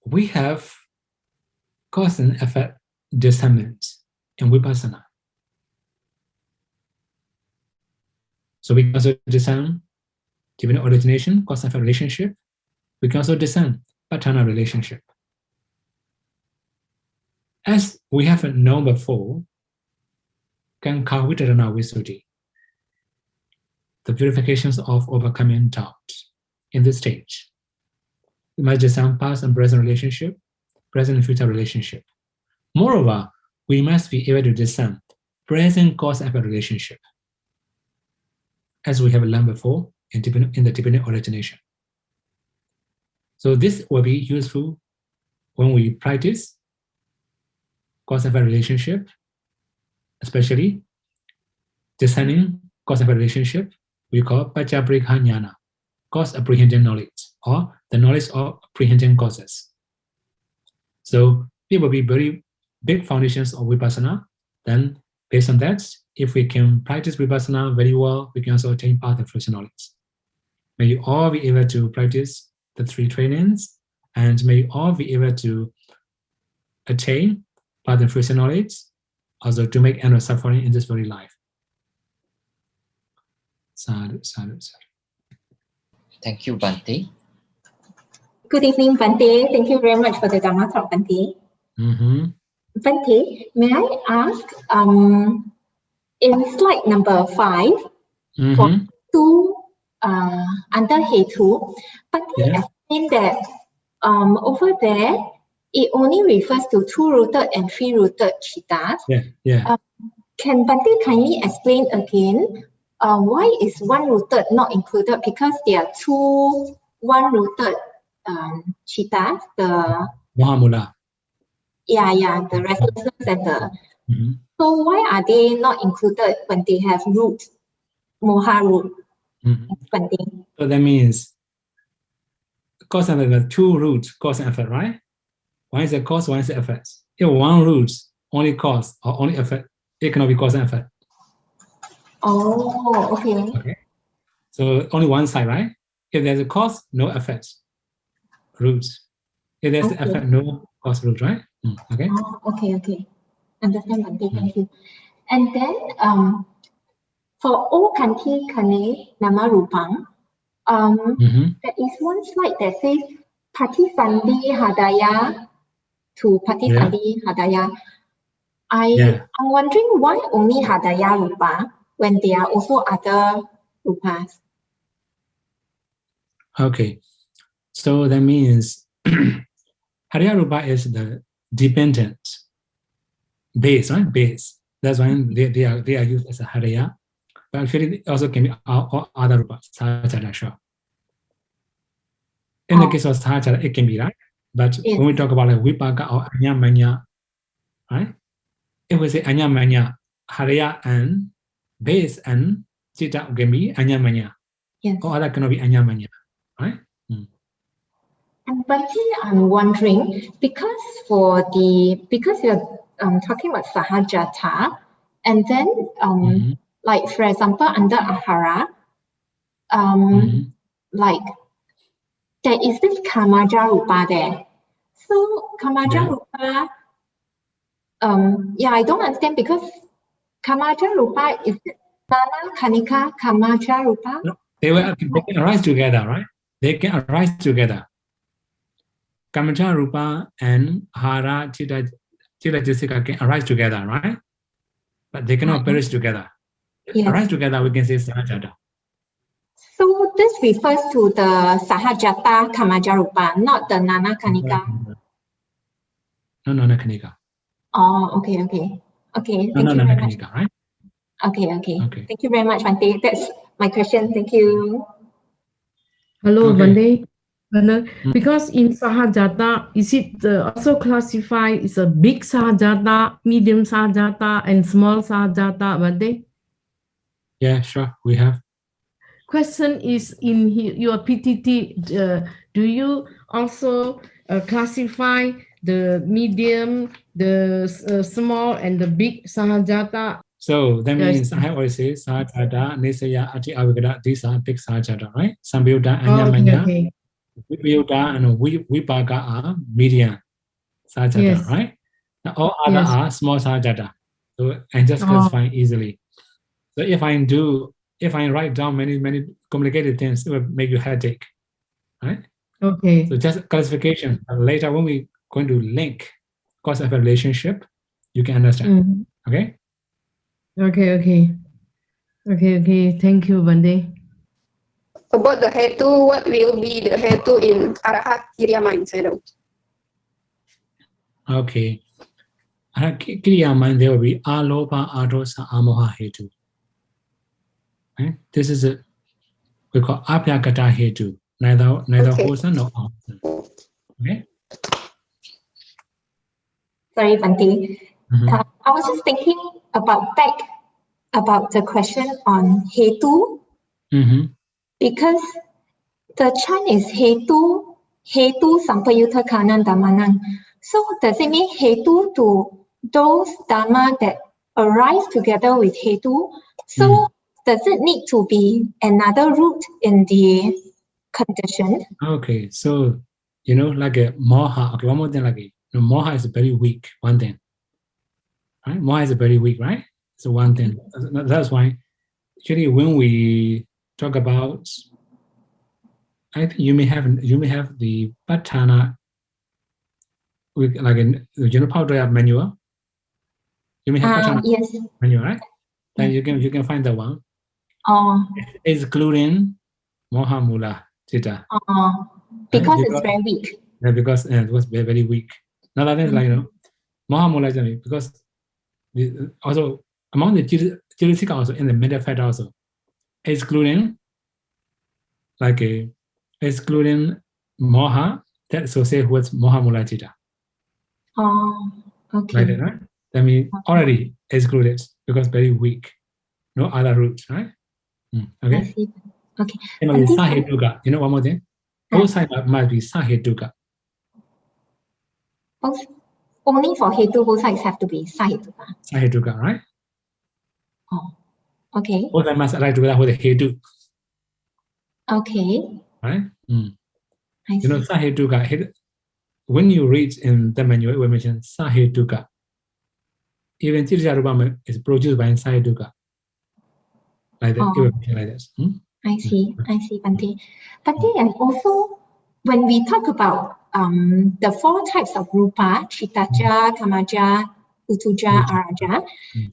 We have cause and effect discernment in Vipassana. So we can also discern divine origination, cause and effect relationship. We can also discern Patthana relationship. As we have known before, Kankha Vitarana Visuddhi, the purifications of overcoming doubt in this stage. We must discern past and present relationship, present and future relationship. Moreover, we must be able to discern present cause-effect relationship, as we have learned before in the dependent origination. So this will be useful when we practice cause-effect relationship, especially discerning cause-effect relationship. We call Paccapparikha Jnana, cause apprehending knowledge, or the knowledge of apprehending causes. So it will be very big foundations of Vipassana. Then based on that, if we can practice Vipassana very well, we can also attain path and fruition knowledge. May you all be able to practice the 3 trainings, and may you all be able to attain path and fruition knowledge, also to make end of suffering in this very life. Sadhu, sadhu, sadhu. Thank you, Bhante. Good evening, Bhante. Thank you very much for the Dhamma talk, Bhante. Bhante, may I ask, in slide number 5, for 2 under Hetu, Bhante explained that over there, it only refers to 2-rooted and 3-rooted chittas. Can Bhante kindly explain again why is 1-rooted not included? Because there are 2 1-rooted chittas, the Mahamula. The restlessness and the. So why are they not included when they have root, moha root? So that means cause and effect, 2 roots, cause and effect, right? One is the cause, one is the effect. If 1 root only cause or only effect, it cannot be cause and effect. Oh, okay. So only one side, right? If there's a cause, no effect. Roots. If there's the effect, no cause root, right? Okay. Okay. Understand, Bhante. Thank you. And then for O Kanti Kane Nama Rupang, there is one slide that says Patisandhi Hadaya to Patisandhi Hadaya. I'm wondering why only Hadaya Rupa when there are also other Rupas. Okay. So that means Hadaya Rupa is the dependent base, right? Base. That's why they are used as a Hadaya. But actually it also can be other Rupas, Sajjata. In the case of Sajjata, it can be right. But when we talk about like Vipaka or Anya Manya, right? If we say Anya Manya, Haraya and base and Chitta can be Anya Manya. Yes. Or other cannot be Anya Manya, right? And Bhante, I'm wondering, because you're talking about Sahajata, and then like for example under Ahara, like there is this Kamaja Rupa there. So Kamaja Rupa, I don't understand because Kamaja Rupa is it Nana Kanika Kamaja Rupa? No, they can arise together, right? They can arise together. Kamaja Rupa and Hara Chitta Jessica can arise together, right? But they cannot perish together. Yes. Arise together, we can say Sahajata. So this refers to the Sahajata Kamaja Rupa, not the Nana Kanika. No, Nana Kanika. Oh, okay. Okay. Thank you Nana very much. Kanika, right? Okay. Thank you very much, Bhante. That's my question. Thank you. Hello, Bhante. Because in Sahajata, is it also classified as a big Sahajata, medium Sahajata, and small Sahajata, Bhante? Yeah, sure. We have. Question is in your PTT, do you also classify the medium, the small, and the big Sahajata? So that means I always say Sahajata, Nisaya, Ati Avigada, these are big Sahajata, right? Sambyuta, Anyamanya, Vipayuta, and Vipaka are medium Sahajata, right? Now, all other are small Sahajata. So I just classify easily. So if I write down many complicated things, it will make you headache, right? Okay. So just classification. Later, when we going to link cause of a relationship, you can understand. Okay. Okay. Thank you, Bhante. About the hetu, what will be the hetu in Arahat Kriya mind? Okay. Arahat Kriya mind, there will be Alopa, Adosa, Amoha hetu. Okay? This is we call Apyakata hetu. Neither wholesome nor unwholesome. Okay. Sorry, Bhante. I was just thinking about the question on hetu, because the chant is hetu sampayuta kanan dhammanang. So does it mean hetu to those dhamma that arise together with hetu? So does it need to be another root in the condition? Okay, so like a moha. Okay, one more thing, like moha is very weak. One thing, right? Moha is very weak, right? So one thing. That's why actually when we talk about, I think you may have the patana with like a powder manual. You may have patana manual, right? Then you can find that one. Excluding moha mula chitta. Because it's very weak. Yeah, because it was very, very weak. Another thing is like moha mula because also among the Jirisika also in the middle fat also excluding moha that associated with moha mula chitta. Okay. Like that, right? That means already excluded because very weak. No other roots, right? Okay. I see. Okay. Sahetuka. One more thing. Both sides must be sahetuka. Only for hetu, both sides have to be sahetuka. Sahetuka, right? Okay. Both sides must arise together with a hetu. Okay. Right? I see. Sahetuka. When you read in the manual, we mention sahetuka. Even Tirjarupa is produced by sahetuka. Like that, it will be like this. I see, Bhante. Bhante, and also when we talk about the four types of rupa, Chittaja, Kamaja, Utuja, Araja.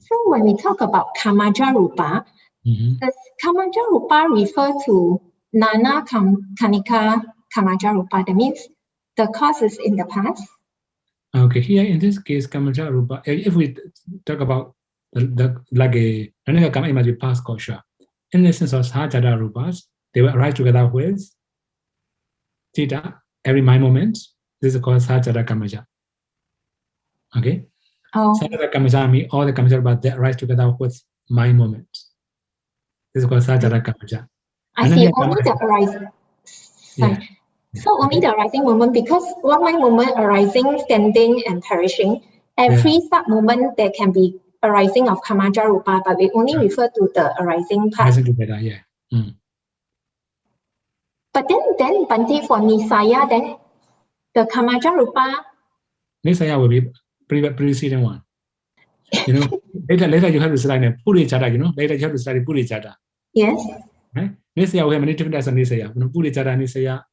So when we talk about Kamaja rupa, does Kamaja rupa refer to Nana Kanika Kamaja rupa? That means the cause is in the past. Okay, here in this case, Kamaja rupa, if we talk about like a Nanika Kama image past kosha, in the sense of Sahajata rupas, they will arise together with Chitta every mind moment, This is called Sajata Kamaja. Okay? Oh, Sajata Kamaja means all the Kamaja but they arise together with mind moment. This is called Sajata Kamaja. I And then see. here Only the arising. Sorry. Yeah. So only the arising moment, because one mind moment arising, standing, and perishing. Every sub moment there can be arising of Kamaja Rupa, but we only refer to the arising part. Rising together, yeah. But then Bante, for Nisaya, then the Kamaja Rupa. Nisaya will be preceding one. You know, later you have to study Puricata, you know, later you have to study Puricata. Yes. Right? Nisaya, we have many different types of Nisaya. Puricata Nisaya,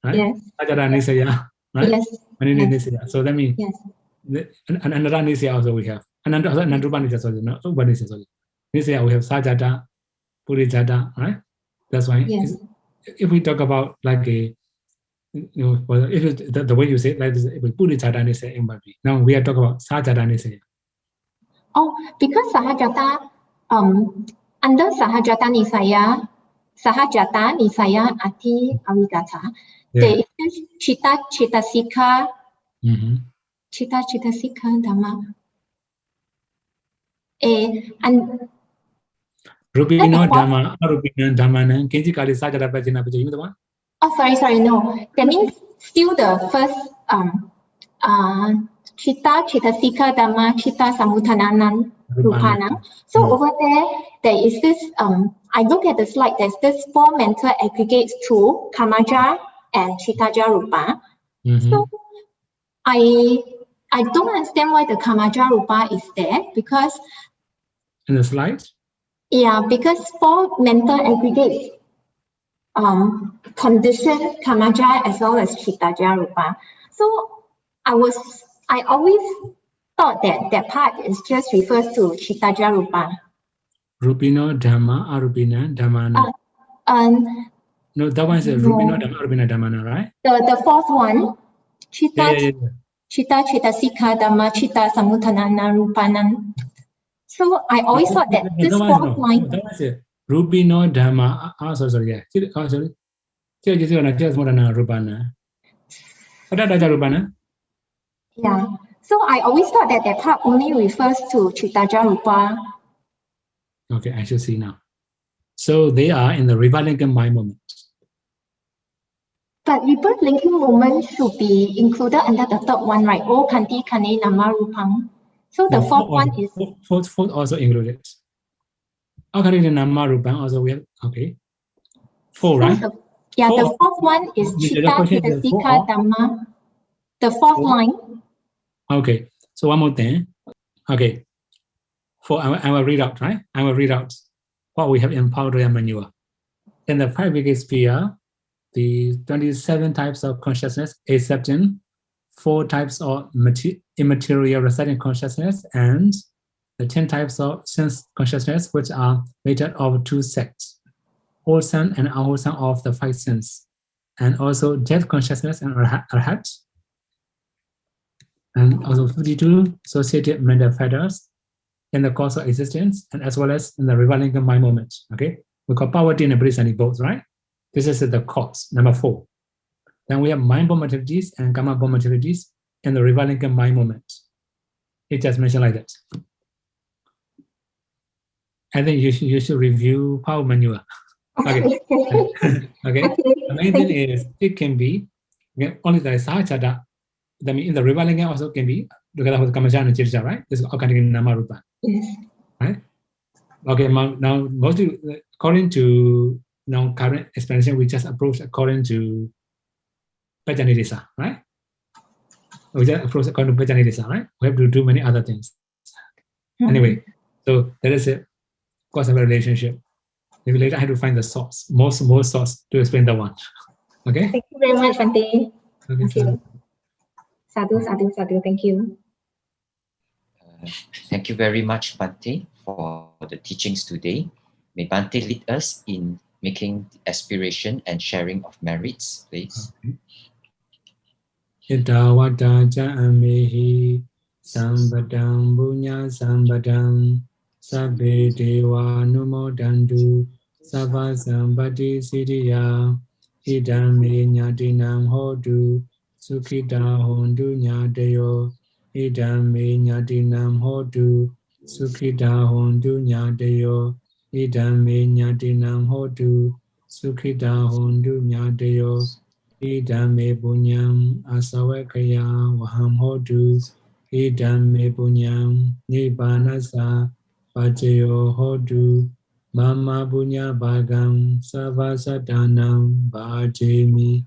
right? Yes. Sajata Nisaya, right? Yes. Many Nisaya. So that means another Nisaya also we have. Another Nisaya, sorry, not Nisaya, sorry. Nisaya we have Sajata, Puricata, right? That's why if we talk about like a, you know, if the way you say it, like this, if we Puricata Nisaya, it might be. Now we are talking about Sajata Nisaya. Oh, because Sahajata, under Sahajata Nisaya Ati Avigata, there is this Chitasika Dhamma. And Rupino Dhamma, Rupino Dhamma, Kenji Kali Sajata Pajina Pajina, you the one? Oh, sorry, no. That means still the first Chitasika Dhamma, Chitta Samutananan Rupana. So over there is this, I look at the slide, there's this 4 mental aggregates through Kamaja and Chittaja Rupa. So I don't understand why the Kamaja Rupa is there, because in the slides? Yeah, because 4 mental aggregates condition Kamaja as well as Chittaja Rupa. So I always thought that part is just refers to Chittaja Rupa. Rupino Dhamma, Arupina Dhammana. No, that one is Rupino Dhamma, Arupina Dhammana, right? The 4th one, Chitta Sikha Dhamma, Chitta Samutanana Rupanan. So I always thought that this 4th line. That was it. Rupino Dhamma. Sorry, yeah. Sorry. Rupana. Rupana. Yeah. So I always thought that part only refers to Chittaja Rupa. Okay, I should see now. So they are in the rebirth mind moment. But rebirth linking moment should be included under the 3rd one, right? O Kanti Kane Nama Rupang. So the 4th one is. Fourth also included. Okay, the Nama Rupang also we have. Okay. 4, right? The 4th one is Chitta Chitasika Dhamma. The 4th line. Okay. So one more thing. Okay. I will read out, right? I will read out what we have in powder and manure. In the 5 big sphere, the 27 types of consciousness, excepting 4 types of immaterial residing consciousness and the 10 types of sense consciousness, which are made up of 2 sects, wholesome and unwholesome of the 5 senses, and also death consciousness and arhat, and also 52 associated mental factors in the course of existence, and as well as in the revolving mind moment. Okay, we call poverty and bliss both, right? This is the cause, number 4. Then we have mind-born activities and karma-born activities in the revolving mind moment. It just mentioned like that. I think you should review power manure. Okay. Okay. The main thing is it can be only the sahajata. That means in the revolving also can be together with kamaja and chirja, right? This is organic nama rupa. Yes. Right? Okay, now mostly according to now current explanation, we just approach according to Pajanidisa, right? We just approach according to Pajanidisa, right? We have to do many other things. Anyway, so that is a cause of a relationship. Maybe later I have to find the source, most source to explain the one. Okay? Thank you very much, Bante. Okay, thank you. Sadhu, thank you. Thank you very much, Bante, for the teachings today. May Bante lead us in making aspiration and sharing of merits, please. Itawata ja'amehi sambadam bunya sambadam sabbe dewa numodandu sabba sambati siddhiya idam me nyatinam hodu Sukhita hondu nyadeyo idam me nyadinam hodu. Sukhita hondu nyadeyo idam me nyadinam hodu. Sukhita hondu nyadeyo idam me bunyam asawakaya waham hodu. Idam me bunyam nibbanasa pajayo hodu. Mama bunya bagam savasadanam bhajemi.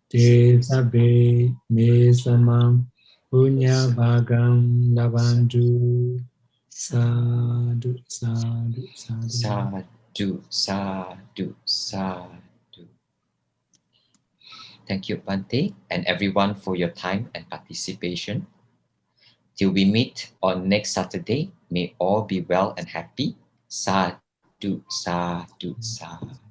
Te sabe me samam punya bagam labandu. Sadhu, sadhu, sadhu. Sadhu, sadhu, sadhu. Thank you, Bhante, and everyone for your time and participation. Till we meet on next Saturday, may all be well and happy. Sadhu, sadhu, sadhu.